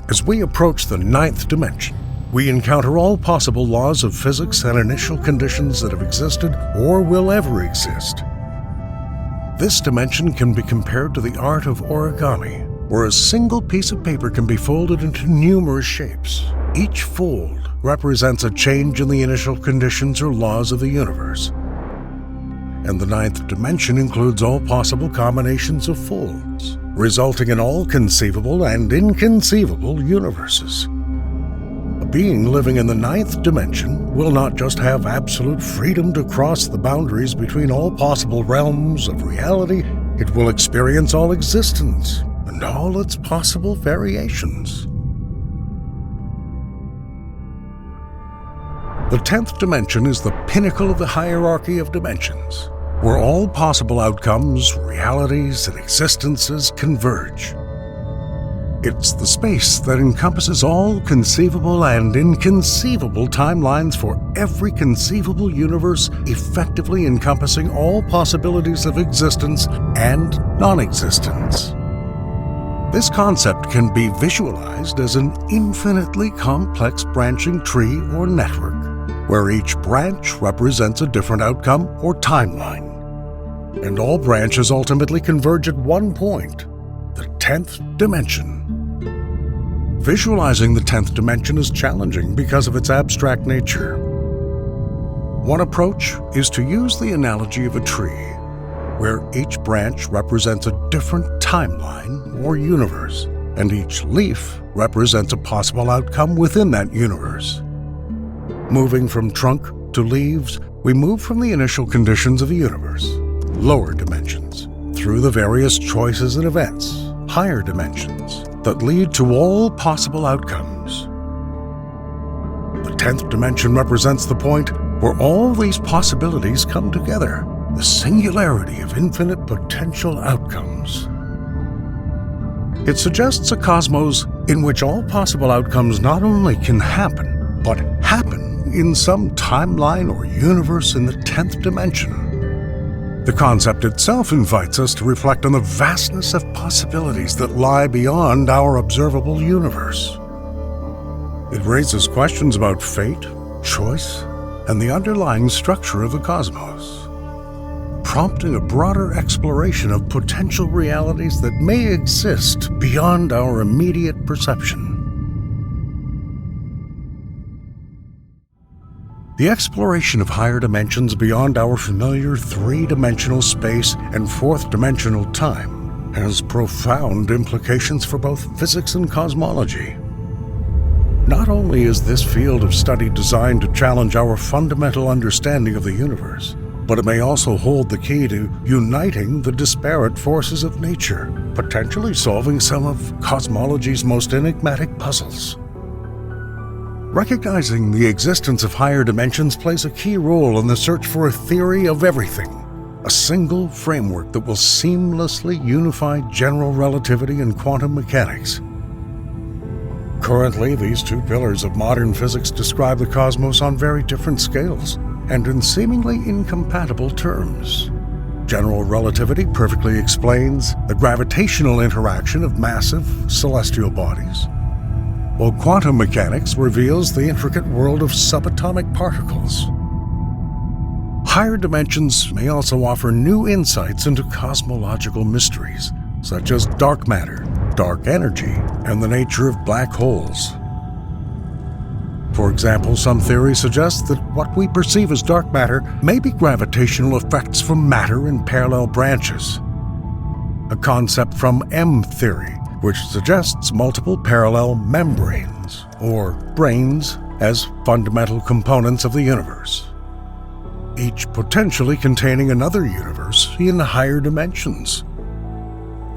[SPEAKER 1] As we approach the ninth dimension, we encounter all possible laws of physics and initial conditions that have existed or will ever exist. This dimension can be compared to the art of origami, where a single piece of paper can be folded into numerous shapes. Each fold represents a change in the initial conditions or laws of the universe. And the ninth dimension includes all possible combinations of folds, resulting in all conceivable and inconceivable universes. A being living in the ninth dimension will not just have absolute freedom to cross the boundaries between all possible realms of reality, it will experience all existence and all its possible variations. The 10th dimension is the pinnacle of the hierarchy of dimensions, where all possible outcomes, realities, and existences converge. It's the space that encompasses all conceivable and inconceivable timelines for every conceivable universe, effectively encompassing all possibilities of existence and non-existence. This concept can be visualized as an infinitely complex branching tree or network, where each branch represents a different outcome or timeline, and all branches ultimately converge at one point, the 10th dimension. Visualizing the 10th dimension is challenging because of its abstract nature. One approach is to use the analogy of a tree, where each branch represents a different timeline or universe, and each leaf represents a possible outcome within that universe. Moving from trunk to leaves, we move from the initial conditions of the universe, lower dimensions, through the various choices and events, higher dimensions, that lead to all possible outcomes. The 10th dimension represents the point where all these possibilities come together, the singularity of infinite potential outcomes. It suggests a cosmos in which all possible outcomes not only can happen, but happen in some timeline or universe in the 10th dimension. The concept itself invites us to reflect on the vastness of possibilities that lie beyond our observable universe. It raises questions about fate, choice, and the underlying structure of the cosmos, prompting a broader exploration of potential realities that may exist beyond our immediate perception. The exploration of higher dimensions beyond our familiar three-dimensional space and fourth-dimensional time has profound implications for both physics and cosmology. Not only is this field of study designed to challenge our fundamental understanding of the universe, but it may also hold the key to uniting the disparate forces of nature, potentially solving some of cosmology's most enigmatic puzzles. Recognizing the existence of higher dimensions plays a key role in the search for a theory of everything, a single framework that will seamlessly unify general relativity and quantum mechanics. Currently, these two pillars of modern physics describe the cosmos on very different scales and in seemingly incompatible terms. General relativity perfectly explains the gravitational interaction of massive celestial bodies, while quantum mechanics reveals the intricate world of subatomic particles. Higher dimensions may also offer new insights into cosmological mysteries, such as dark matter, dark energy, and the nature of black holes. For example, some theories suggest that what we perceive as dark matter may be gravitational effects from matter in parallel branches, a concept from M-theory, which suggests multiple parallel membranes, or branes, as fundamental components of the universe, each potentially containing another universe in higher dimensions.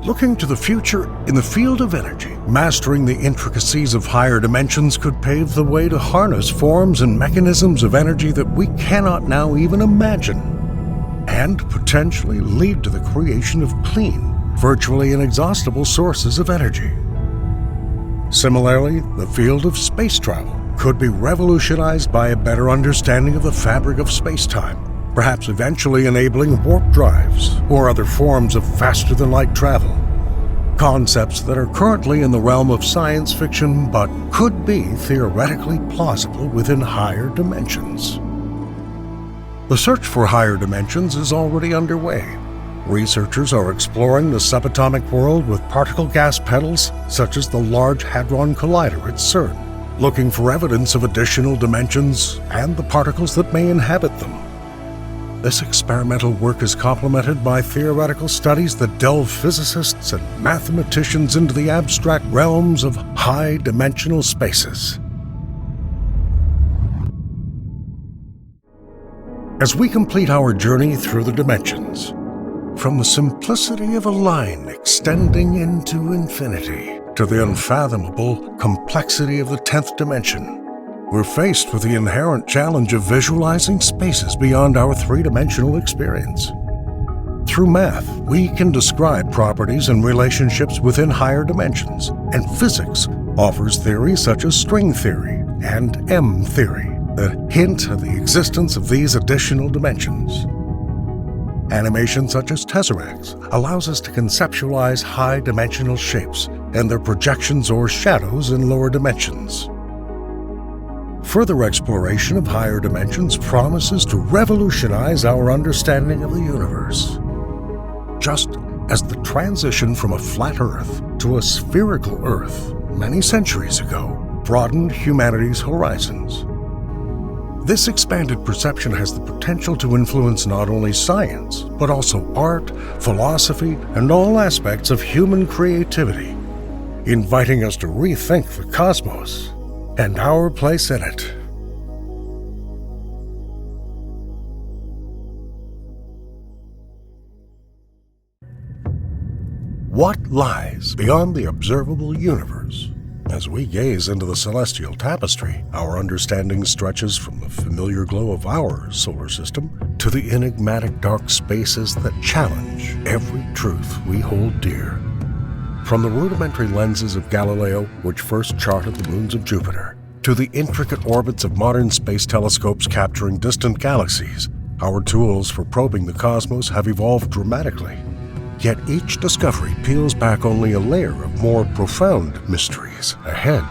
[SPEAKER 1] Looking to the future in the field of energy, mastering the intricacies of higher dimensions could pave the way to harness forms and mechanisms of energy that we cannot now even imagine, and potentially lead to the creation of clean, virtually inexhaustible sources of energy. Similarly, the field of space travel could be revolutionized by a better understanding of the fabric of space-time, perhaps eventually enabling warp drives or other forms of faster-than-light travel, concepts that are currently in the realm of science fiction but could be theoretically plausible within higher dimensions. The search for higher dimensions is already underway. Researchers are exploring the subatomic world with particle gas pedals such as the Large Hadron Collider at CERN, looking for evidence of additional dimensions and the particles that may inhabit them. This experimental work is complemented by theoretical studies that delve physicists and mathematicians into the abstract realms of high-dimensional spaces. As we complete our journey through the dimensions, from the simplicity of a line extending into infinity to the unfathomable complexity of the 10th dimension, we're faced with the inherent challenge of visualizing spaces beyond our three-dimensional experience. Through math, we can describe properties and relationships within higher dimensions, and physics offers theories such as string theory and M-theory that hint at the existence of these additional dimensions. Animation such as tesseracts allows us to conceptualize high-dimensional shapes and their projections or shadows in lower dimensions. Further exploration of higher dimensions promises to revolutionize our understanding of the universe. Just as the transition from a flat Earth to a spherical Earth many centuries ago broadened humanity's horizons, this expanded perception has the potential to influence not only science, but also art, philosophy, and all aspects of human creativity, inviting us to rethink the cosmos and our place in it. What lies beyond the observable universe? As we gaze into the celestial tapestry, our understanding stretches from the familiar glow of our solar system to the enigmatic dark spaces that challenge every truth we hold dear. From the rudimentary lenses of Galileo, which first charted the moons of Jupiter, to the intricate orbits of modern space telescopes capturing distant galaxies, our tools for probing the cosmos have evolved dramatically. Yet each discovery peels back only a layer of more profound mysteries ahead.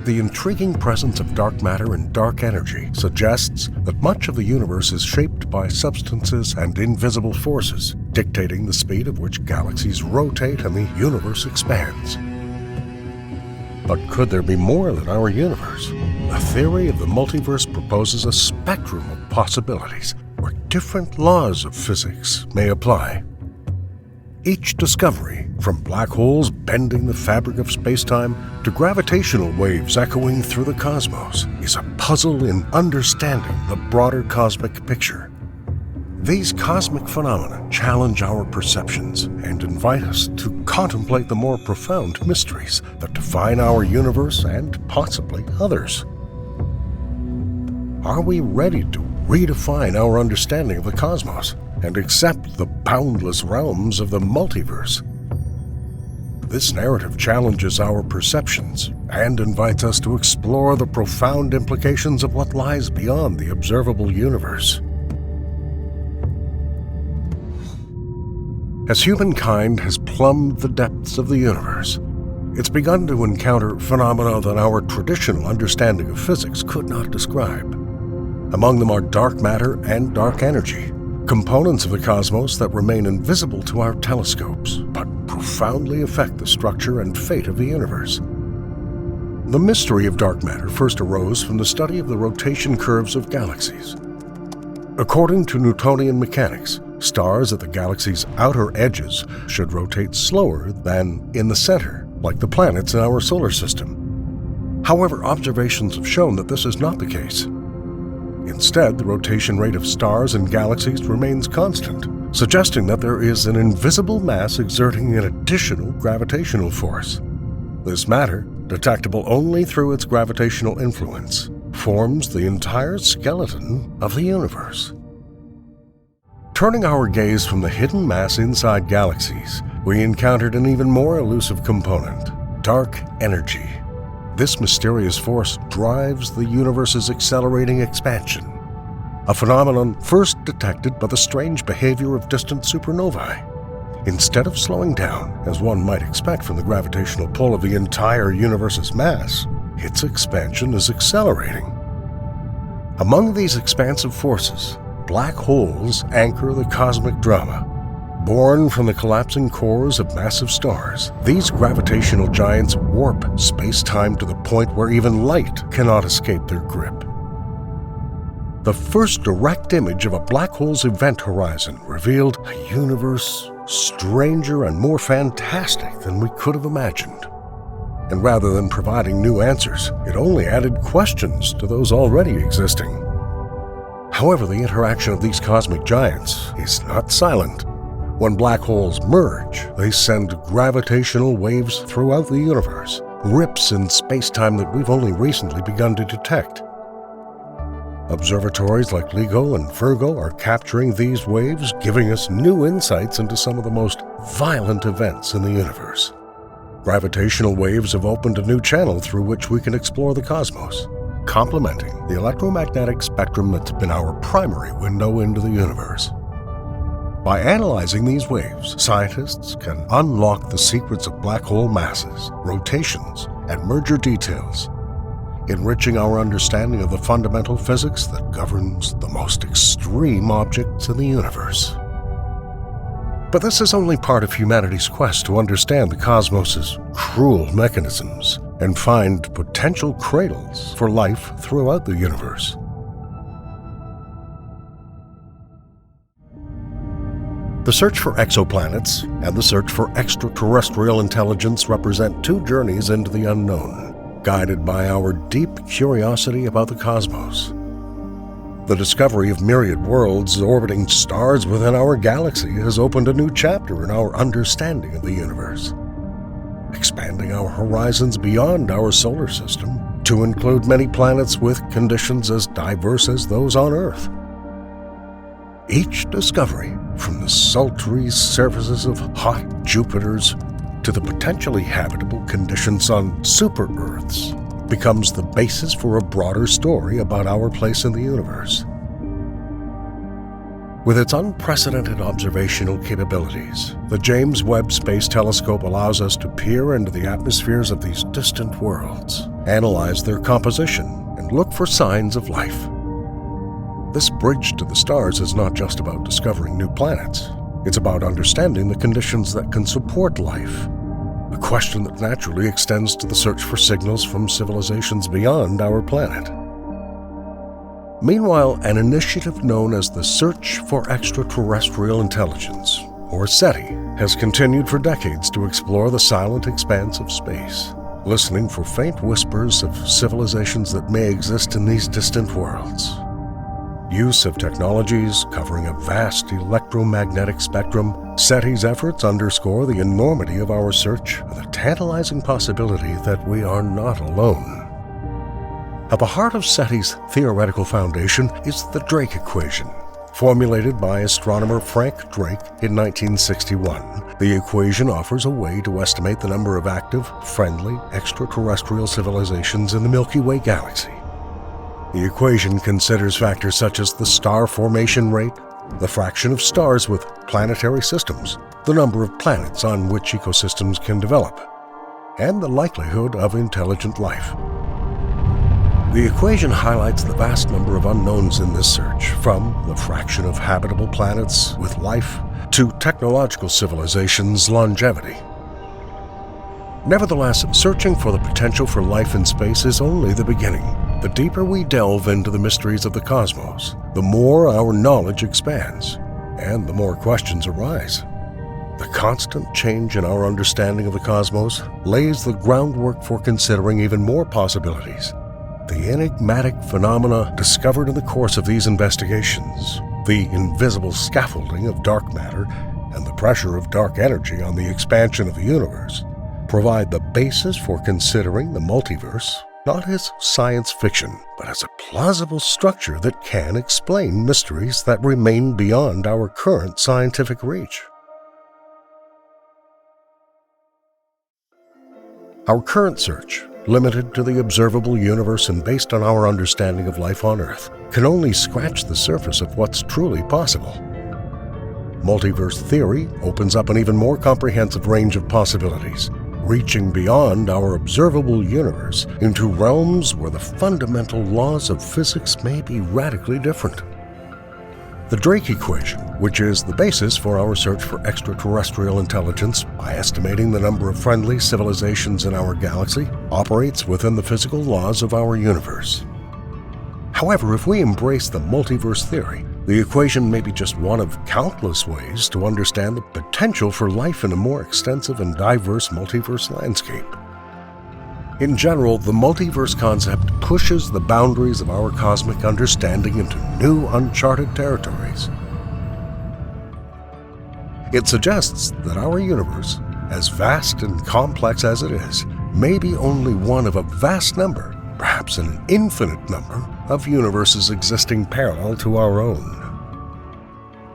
[SPEAKER 1] The intriguing presence of dark matter and dark energy suggests that much of the universe is shaped by substances and invisible forces, dictating the speed at which galaxies rotate and the universe expands. But could there be more than our universe? The theory of the multiverse proposes a spectrum of possibilities where different laws of physics may apply. Each discovery, from black holes bending the fabric of space-time to gravitational waves echoing through the cosmos, is a puzzle in understanding the broader cosmic picture. These cosmic phenomena challenge our perceptions and invite us to contemplate the more profound mysteries that define our universe and possibly others. Are we ready to redefine our understanding of the cosmos and accept the boundless realms of the multiverse? This narrative challenges our perceptions and invites us to explore the profound implications of what lies beyond the observable universe. As humankind has plumbed the depths of the universe, it's begun to encounter phenomena that our traditional understanding of physics could not describe. Among them are dark matter and dark energy, components of the cosmos that remain invisible to our telescopes, but profoundly affect the structure and fate of the universe. The mystery of dark matter first arose from the study of the rotation curves of galaxies. According to Newtonian mechanics, stars at the galaxy's outer edges should rotate slower than in the center, like the planets in our solar system. However, observations have shown that this is not the case. Instead, the rotation rate of stars and galaxies remains constant, suggesting that there is an invisible mass exerting an additional gravitational force. This matter, detectable only through its gravitational influence, forms the entire skeleton of the universe. Turning our gaze from the hidden mass inside galaxies, we encountered an even more elusive component: dark energy. This mysterious force drives the universe's accelerating expansion, a phenomenon first detected by the strange behavior of distant supernovae. Instead of slowing down, as one might expect from the gravitational pull of the entire universe's mass, its expansion is accelerating. Among these expansive forces, black holes anchor the cosmic drama. Born from the collapsing cores of massive stars, these gravitational giants warp space-time to the point where even light cannot escape their grip. The first direct image of a black hole's event horizon revealed a universe stranger and more fantastic than we could have imagined. And rather than providing new answers, it only added questions to those already existing. However, the interaction of these cosmic giants is not silent. When black holes merge, they send gravitational waves throughout the universe, rips in space-time that we've only recently begun to detect. Observatories like LIGO and Virgo are capturing these waves, giving us new insights into some of the most violent events in the universe. Gravitational waves have opened a new channel through which we can explore the cosmos, complementing the electromagnetic spectrum that's been our primary window into the universe. By analyzing these waves, scientists can unlock the secrets of black hole masses, rotations, and merger details, enriching our understanding of the fundamental physics that governs the most extreme objects in the universe. But this is only part of humanity's quest to understand the cosmos's cruel mechanisms and find potential cradles for life throughout the universe. The search for exoplanets and the search for extraterrestrial intelligence represent two journeys into the unknown, guided by our deep curiosity about the cosmos. The discovery of myriad worlds orbiting stars within our galaxy has opened a new chapter in our understanding of the universe, expanding our horizons beyond our solar system to include many planets with conditions as diverse as those on Earth. Each discovery, from the sultry surfaces of hot Jupiters to the potentially habitable conditions on super-Earths, becomes the basis for a broader story about our place in the universe. With its unprecedented observational capabilities, the James Webb Space Telescope allows us to peer into the atmospheres of these distant worlds, analyze their composition, and look for signs of life. This bridge to the stars is not just about discovering new planets. It's about understanding the conditions that can support life, a question that naturally extends to the search for signals from civilizations beyond our planet. Meanwhile, an initiative known as the Search for Extraterrestrial Intelligence, or SETI, has continued for decades to explore the silent expanse of space, listening for faint whispers of civilizations that may exist in these distant worlds. Use of technologies covering a vast electromagnetic spectrum, SETI's efforts underscore the enormity of our search and the tantalizing possibility that we are not alone. At the heart of SETI's theoretical foundation is the Drake equation. Formulated by astronomer Frank Drake in 1961, the equation offers a way to estimate the number of active, friendly, extraterrestrial civilizations in the Milky Way galaxy. The equation considers factors such as the star formation rate, the fraction of stars with planetary systems, the number of planets on which ecosystems can develop, and the likelihood of intelligent life. The equation highlights the vast number of unknowns in this search, from the fraction of habitable planets with life to technological civilizations' longevity. Nevertheless, searching for the potential for life in space is only the beginning. The deeper we delve into the mysteries of the cosmos, the more our knowledge expands, and the more questions arise. The constant change in our understanding of the cosmos lays the groundwork for considering even more possibilities. The enigmatic phenomena discovered in the course of these investigations, the invisible scaffolding of dark matter, and the pressure of dark energy on the expansion of the universe, provide the basis for considering the multiverse not as science fiction, but as a plausible structure that can explain mysteries that remain beyond our current scientific reach. Our current search, limited to the observable universe and based on our understanding of life on Earth, can only scratch the surface of what's truly possible. Multiverse theory opens up an even more comprehensive range of possibilities, reaching beyond our observable universe into realms where the fundamental laws of physics may be radically different. The Drake equation, which is the basis for our search for extraterrestrial intelligence by estimating the number of friendly civilizations in our galaxy, operates within the physical laws of our universe. However, if we embrace the multiverse theory, the equation may be just one of countless ways to understand the potential for life in a more extensive and diverse multiverse landscape. In general, the multiverse concept pushes the boundaries of our cosmic understanding into new, uncharted territories. It suggests that our universe, as vast and complex as it is, may be only one of a vast number, perhaps an infinite number, of universes existing parallel to our own.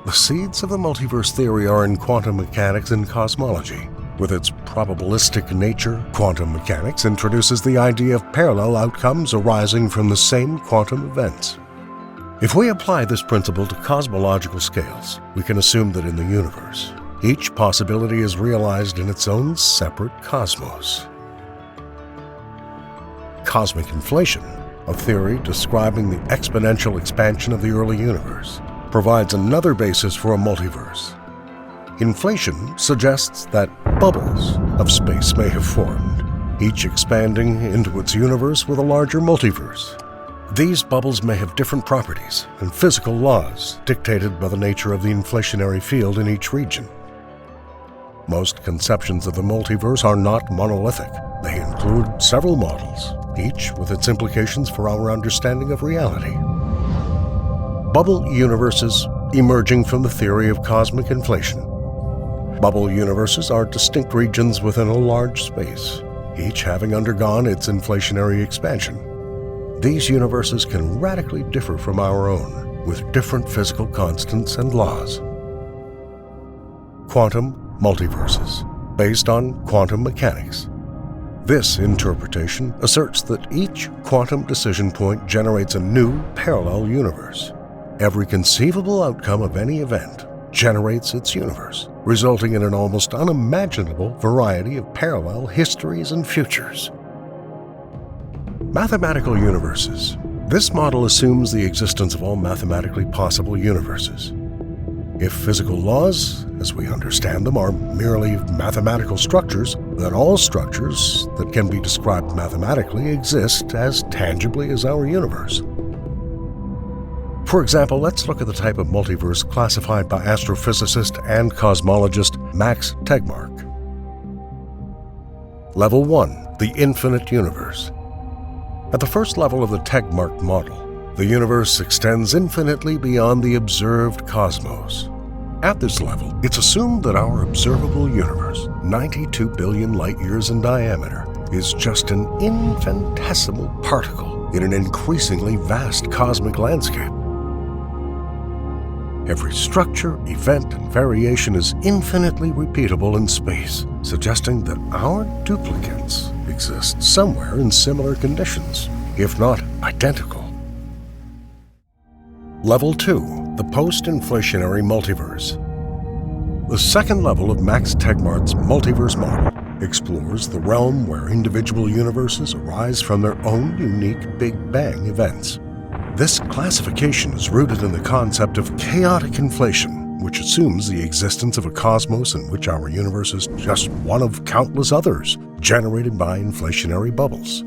[SPEAKER 1] The seeds of the multiverse theory are in quantum mechanics and cosmology. With its probabilistic nature, quantum mechanics introduces the idea of parallel outcomes arising from the same quantum events. If we apply this principle to cosmological scales, we can assume that in the universe, each possibility is realized in its own separate cosmos. Cosmic inflation, a theory describing the exponential expansion of the early universe, provides another basis for a multiverse. Inflation suggests that bubbles of space may have formed, each expanding into its universe with a larger multiverse. These bubbles may have different properties and physical laws dictated by the nature of the inflationary field in each region. Most conceptions of the multiverse are not monolithic. They include several models, each with its implications for our understanding of reality. Bubble universes emerging from the theory of cosmic inflation. Bubble universes are distinct regions within a large space, each having undergone its inflationary expansion. These universes can radically differ from our own, with different physical constants and laws. Quantum multiverses, based on quantum mechanics. This interpretation asserts that each quantum decision point generates a new parallel universe. Every conceivable outcome of any event generates its universe, resulting in an almost unimaginable variety of parallel histories and futures. Mathematical universes. This model assumes the existence of all mathematically possible universes. If physical laws, as we understand them, are merely mathematical structures, then all structures that can be described mathematically exist as tangibly as our universe. For example, let's look at the type of multiverse classified by astrophysicist and cosmologist Max Tegmark. Level 1, the infinite universe. At the first level of the Tegmark model, the universe extends infinitely beyond the observed cosmos. At this level, it's assumed that our observable universe, 92 billion light-years in diameter, is just an infinitesimal particle in an increasingly vast cosmic landscape. Every structure, event, and variation is infinitely repeatable in space, suggesting that our duplicates exist somewhere in similar conditions, if not identical. Level 2, the post-inflationary multiverse. The second level of Max Tegmark's multiverse model explores the realm where individual universes arise from their own unique Big Bang events. This classification is rooted in the concept of chaotic inflation, which assumes the existence of a cosmos in which our universe is just one of countless others, generated by inflationary bubbles.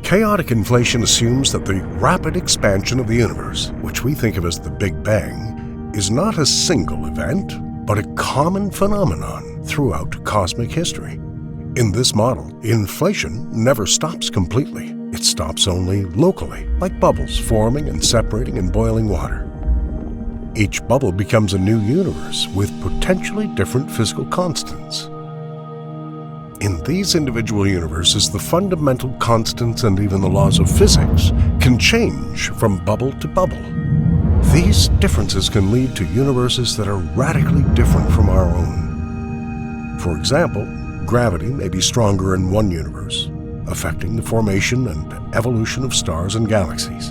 [SPEAKER 1] Chaotic inflation assumes that the rapid expansion of the universe, which we think of as the Big Bang, is not a single event, but a common phenomenon throughout cosmic history. In this model, inflation never stops completely. It stops only locally, like bubbles forming and separating in boiling water. Each bubble becomes a new universe with potentially different physical constants. In these individual universes, the fundamental constants and even the laws of physics can change from bubble to bubble. These differences can lead to universes that are radically different from our own. For example, gravity may be stronger in one universe, affecting the formation and evolution of stars and galaxies.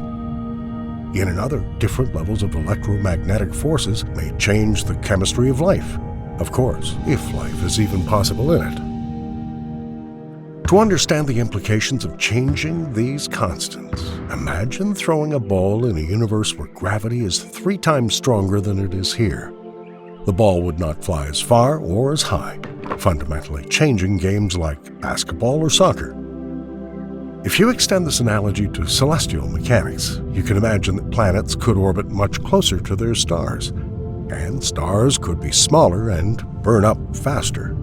[SPEAKER 1] In another, different levels of electromagnetic forces may change the chemistry of life, of course, if life is even possible in it. To understand the implications of changing these constants, imagine throwing a ball in a universe where gravity is 3 times stronger than it is here. The ball would not fly as far or as high, fundamentally changing games like basketball or soccer. If you extend this analogy to celestial mechanics, you can imagine that planets could orbit much closer to their stars, and stars could be smaller and burn up faster.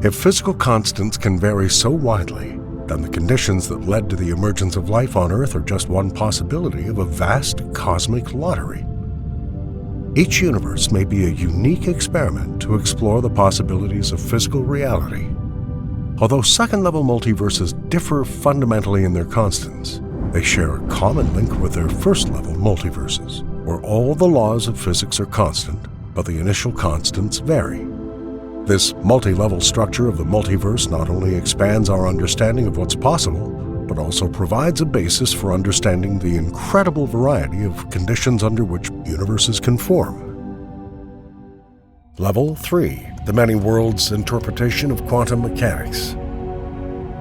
[SPEAKER 1] If physical constants can vary so widely, then the conditions that led to the emergence of life on Earth are just one possibility of a vast cosmic lottery. Each universe may be a unique experiment to explore the possibilities of physical reality. Although second-level multiverses differ fundamentally in their constants, they share a common link with their first-level multiverses, where all the laws of physics are constant, but the initial constants vary. This multi-level structure of the multiverse not only expands our understanding of what's possible, but also provides a basis for understanding the incredible variety of conditions under which universes can form. Level 3, the many worlds interpretation of quantum mechanics.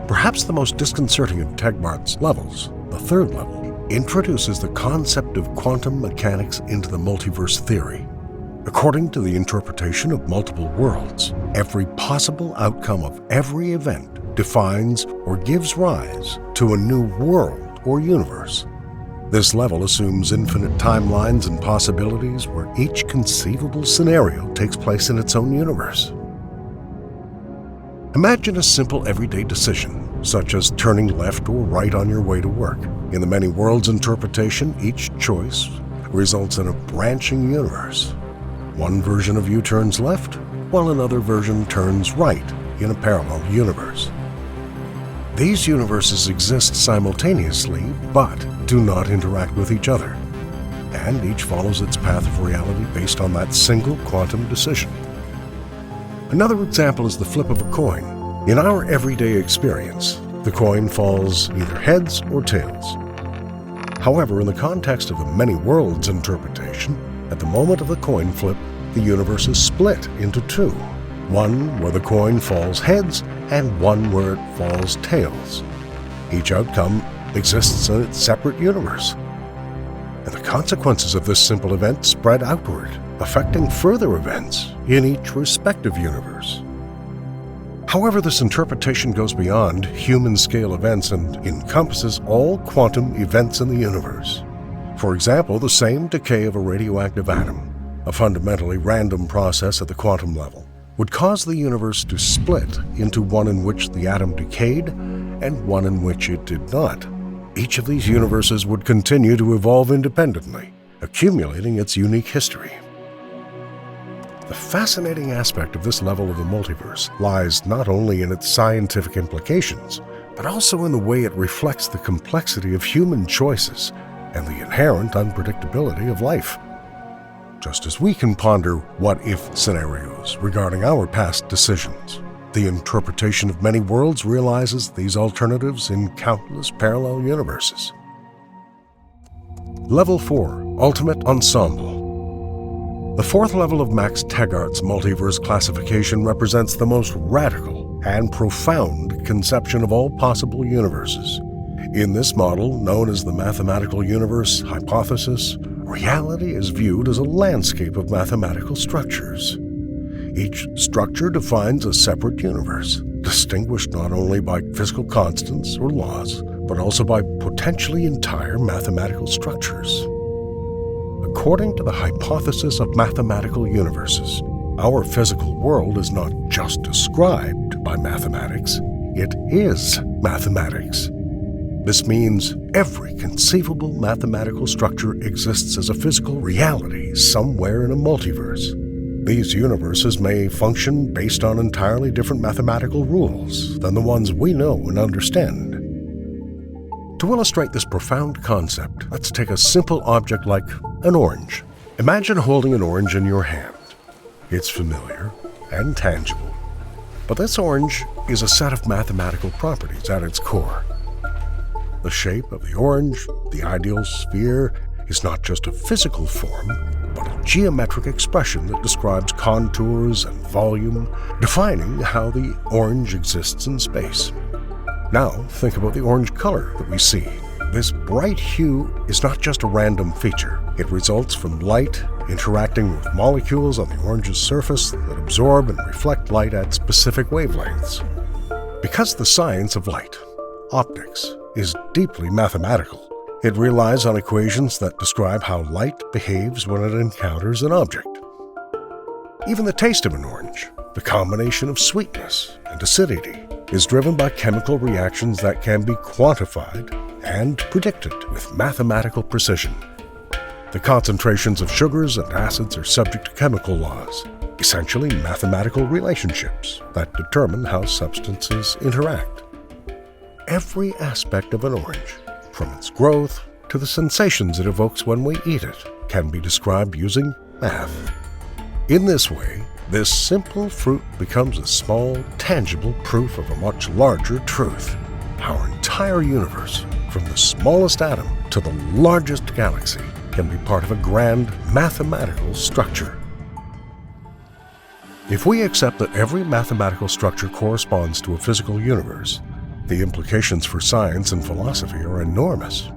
[SPEAKER 1] Perhaps the most disconcerting of Tegmark's levels, the third level, introduces the concept of quantum mechanics into the multiverse theory. According to the interpretation of multiple worlds, every possible outcome of every event defines or gives rise to a new world or universe. This level assumes infinite timelines and possibilities where each conceivable scenario takes place in its own universe. Imagine a simple everyday decision, such as turning left or right on your way to work. In the many worlds interpretation, each choice results in a branching universe. One version of you turns left, while another version turns right in a parallel universe. These universes exist simultaneously, but do not interact with each other, and each follows its path of reality based on that single quantum decision. Another example is the flip of a coin. In our everyday experience, the coin falls either heads or tails. However, in the context of the many worlds interpretation, at the moment of the coin flip, the universe is split into 2, one where the coin falls heads and one where it falls tails. Each outcome exists in its separate universe, and the consequences of this simple event spread outward, affecting further events in each respective universe. However, this interpretation goes beyond human-scale events and encompasses all quantum events in the universe. For example, the same decay of a radioactive atom a fundamentally random process at the quantum level, would cause the universe to split into one in which the atom decayed and one in which it did not. Each of these universes would continue to evolve independently, accumulating its unique history. The fascinating aspect of this level of the multiverse lies not only in its scientific implications, but also in the way it reflects the complexity of human choices and the inherent unpredictability of life. Just as we can ponder what-if scenarios regarding our past decisions, the interpretation of many worlds realizes these alternatives in countless parallel universes. Level 4, Ultimate Ensemble. The fourth level of Max Tegardt's multiverse classification represents the most radical and profound conception of all possible universes. In this model, known as the mathematical universe hypothesis, reality is viewed as a landscape of mathematical structures. Each structure defines a separate universe, distinguished not only by physical constants or laws, but also by potentially entire mathematical structures. According to the hypothesis of mathematical universes, our physical world is not just described by mathematics, it is mathematics. This means every conceivable mathematical structure exists as a physical reality somewhere in a multiverse. These universes may function based on entirely different mathematical rules than the ones we know and understand. To illustrate this profound concept, let's take a simple object like an orange. Imagine holding an orange in your hand. It's familiar and tangible, but this orange is a set of mathematical properties at its core. The shape of the orange, the ideal sphere, is not just a physical form, but a geometric expression that describes contours and volume, defining how the orange exists in space. Now, think about the orange color that we see. This bright hue is not just a random feature. It results from light interacting with molecules on the orange's surface that absorb and reflect light at specific wavelengths. Because the science of light, optics, is deeply mathematical, it relies on equations that describe how light behaves when it encounters an object. Even the taste of an orange, the combination of sweetness and acidity, is driven by chemical reactions that can be quantified and predicted with mathematical precision. The concentrations of sugars and acids are subject to chemical laws, essentially mathematical relationships that determine how substances interact. Every aspect of an orange, from its growth to the sensations it evokes when we eat it, can be described using math. In this way, this simple fruit becomes a small, tangible proof of a much larger truth. Our entire universe, from the smallest atom to the largest galaxy, can be part of a grand mathematical structure. If we accept that every mathematical structure corresponds to a physical universe, the implications for science and philosophy are enormous.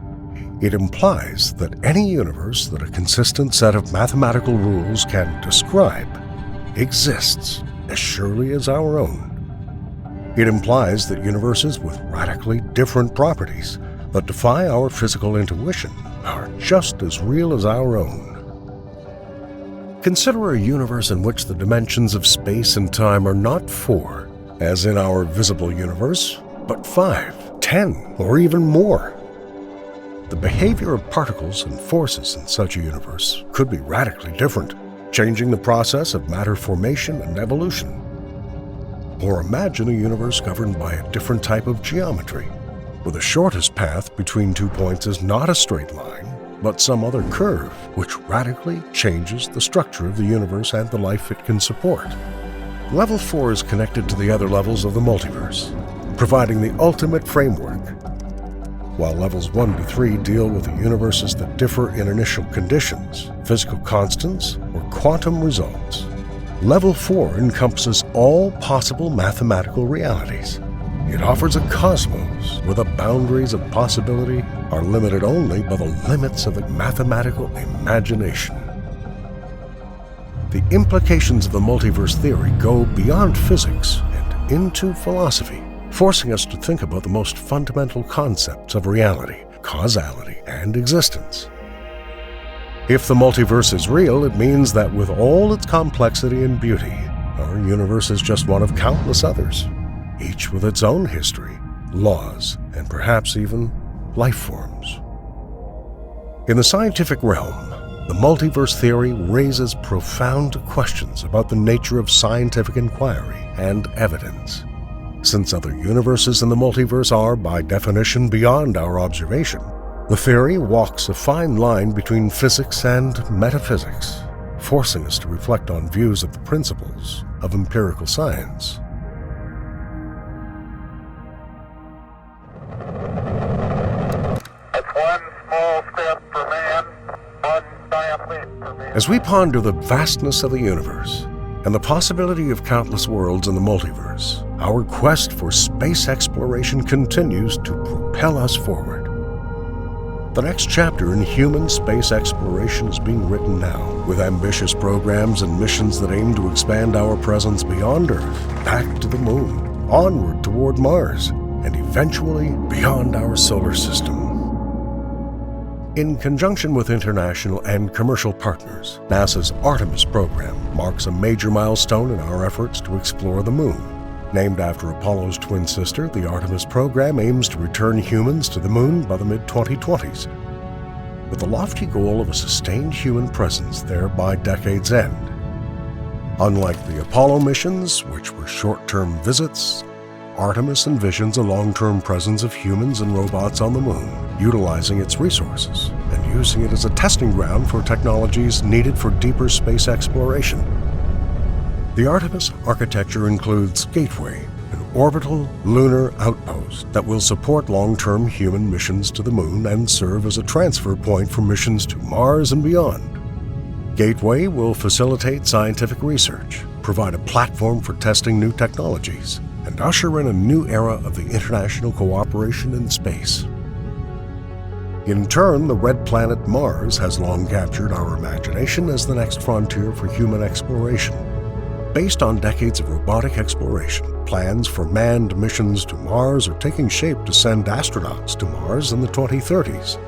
[SPEAKER 1] It implies that any universe that a consistent set of mathematical rules can describe exists as surely as our own. It implies that universes with radically different properties that defy our physical intuition are just as real as our own. Consider a universe in which the dimensions of space and time are not 4, as in our visible universe, but 5, 10, or even more. The behavior of particles and forces in such a universe could be radically different, changing the process of matter formation and evolution. Or imagine a universe governed by a different type of geometry, where the shortest path between 2 points is not a straight line, but some other curve, which radically changes the structure of the universe and the life it can support. Level 4 is connected to the other levels of the multiverse, providing the ultimate framework. While levels 1 to 3 deal with the universes that differ in initial conditions, physical constants, or quantum results, level 4 encompasses all possible mathematical realities. It offers a cosmos where the boundaries of possibility are limited only by the limits of the mathematical imagination. The implications of the multiverse theory go beyond physics and into philosophy, forcing us to think about the most fundamental concepts of reality, causality, and existence. If the multiverse is real, it means that with all its complexity and beauty, our universe is just one of countless others, each with its own history, laws, and perhaps even life forms. In the scientific realm, the multiverse theory raises profound questions about the nature of scientific inquiry and evidence. Since other universes in the multiverse are, by definition, beyond our observation, the theory walks a fine line between physics and metaphysics, forcing us to reflect on views of the principles of empirical science.
[SPEAKER 3] That's one small step for man, one giant leap for man.
[SPEAKER 1] As we ponder the vastness of the universe and the possibility of countless worlds in the multiverse, our quest for space exploration continues to propel us forward. The next chapter in human space exploration is being written now, with ambitious programs and missions that aim to expand our presence beyond Earth, back to the Moon, onward toward Mars, and eventually beyond our solar system. In conjunction with international and commercial partners, NASA's Artemis program marks a major milestone in our efforts to explore the Moon. Named after Apollo's twin sister, the Artemis program aims to return humans to the Moon by the mid-2020s, with the lofty goal of a sustained human presence there by decade's end. Unlike the Apollo missions, which were short-term visits, Artemis envisions a long-term presence of humans and robots on the Moon, utilizing its resources and using it as a testing ground for technologies needed for deeper space exploration. The Artemis architecture includes Gateway, an orbital lunar outpost that will support long-term human missions to the Moon and serve as a transfer point for missions to Mars and beyond. Gateway will facilitate scientific research, provide a platform for testing new technologies, and usher in a new era of the international cooperation in space. In turn, the red planet Mars has long captured our imagination as the next frontier for human exploration. Based on decades of robotic exploration, plans for manned missions to Mars are taking shape to send astronauts to Mars in the 2030s.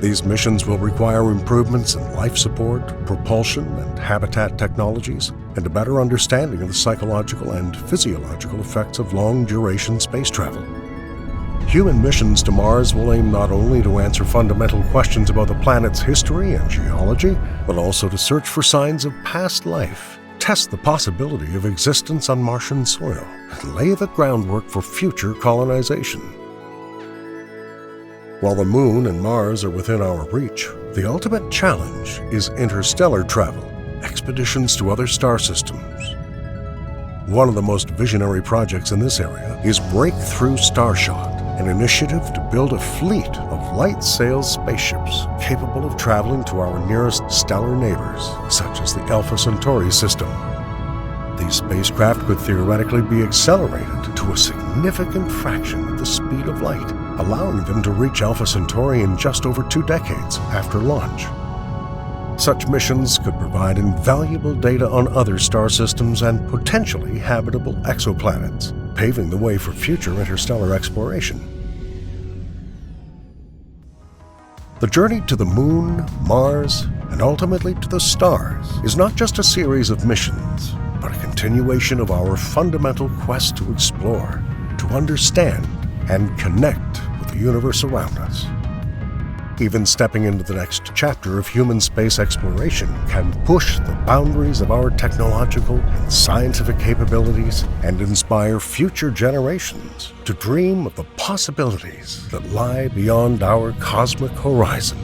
[SPEAKER 1] These missions will require improvements in life support, propulsion, and habitat technologies, and a better understanding of the psychological and physiological effects of long-duration space travel. Human missions to Mars will aim not only to answer fundamental questions about the planet's history and geology, but also to search for signs of past life, test the possibility of existence on Martian soil, and lay the groundwork for future colonization. While the Moon and Mars are within our reach, the ultimate challenge is interstellar travel, expeditions to other star systems. One of the most visionary projects in this area is Breakthrough Starshot, an initiative to build a fleet of light-sail spaceships capable of traveling to our nearest stellar neighbors, such as the Alpha Centauri system. These spacecraft could theoretically be accelerated to a significant fraction of the speed of light, allowing them to reach Alpha Centauri in just over 2 decades after launch. Such missions could provide invaluable data on other star systems and potentially habitable exoplanets, paving the way for future interstellar exploration. The journey to the Moon, Mars, and ultimately to the stars is not just a series of missions, but a continuation of our fundamental quest to explore, to understand, and connect with the universe around us. Even stepping into the next chapter of human space exploration can push the boundaries of our technological and scientific capabilities and inspire future generations to dream of the possibilities that lie beyond our cosmic horizon.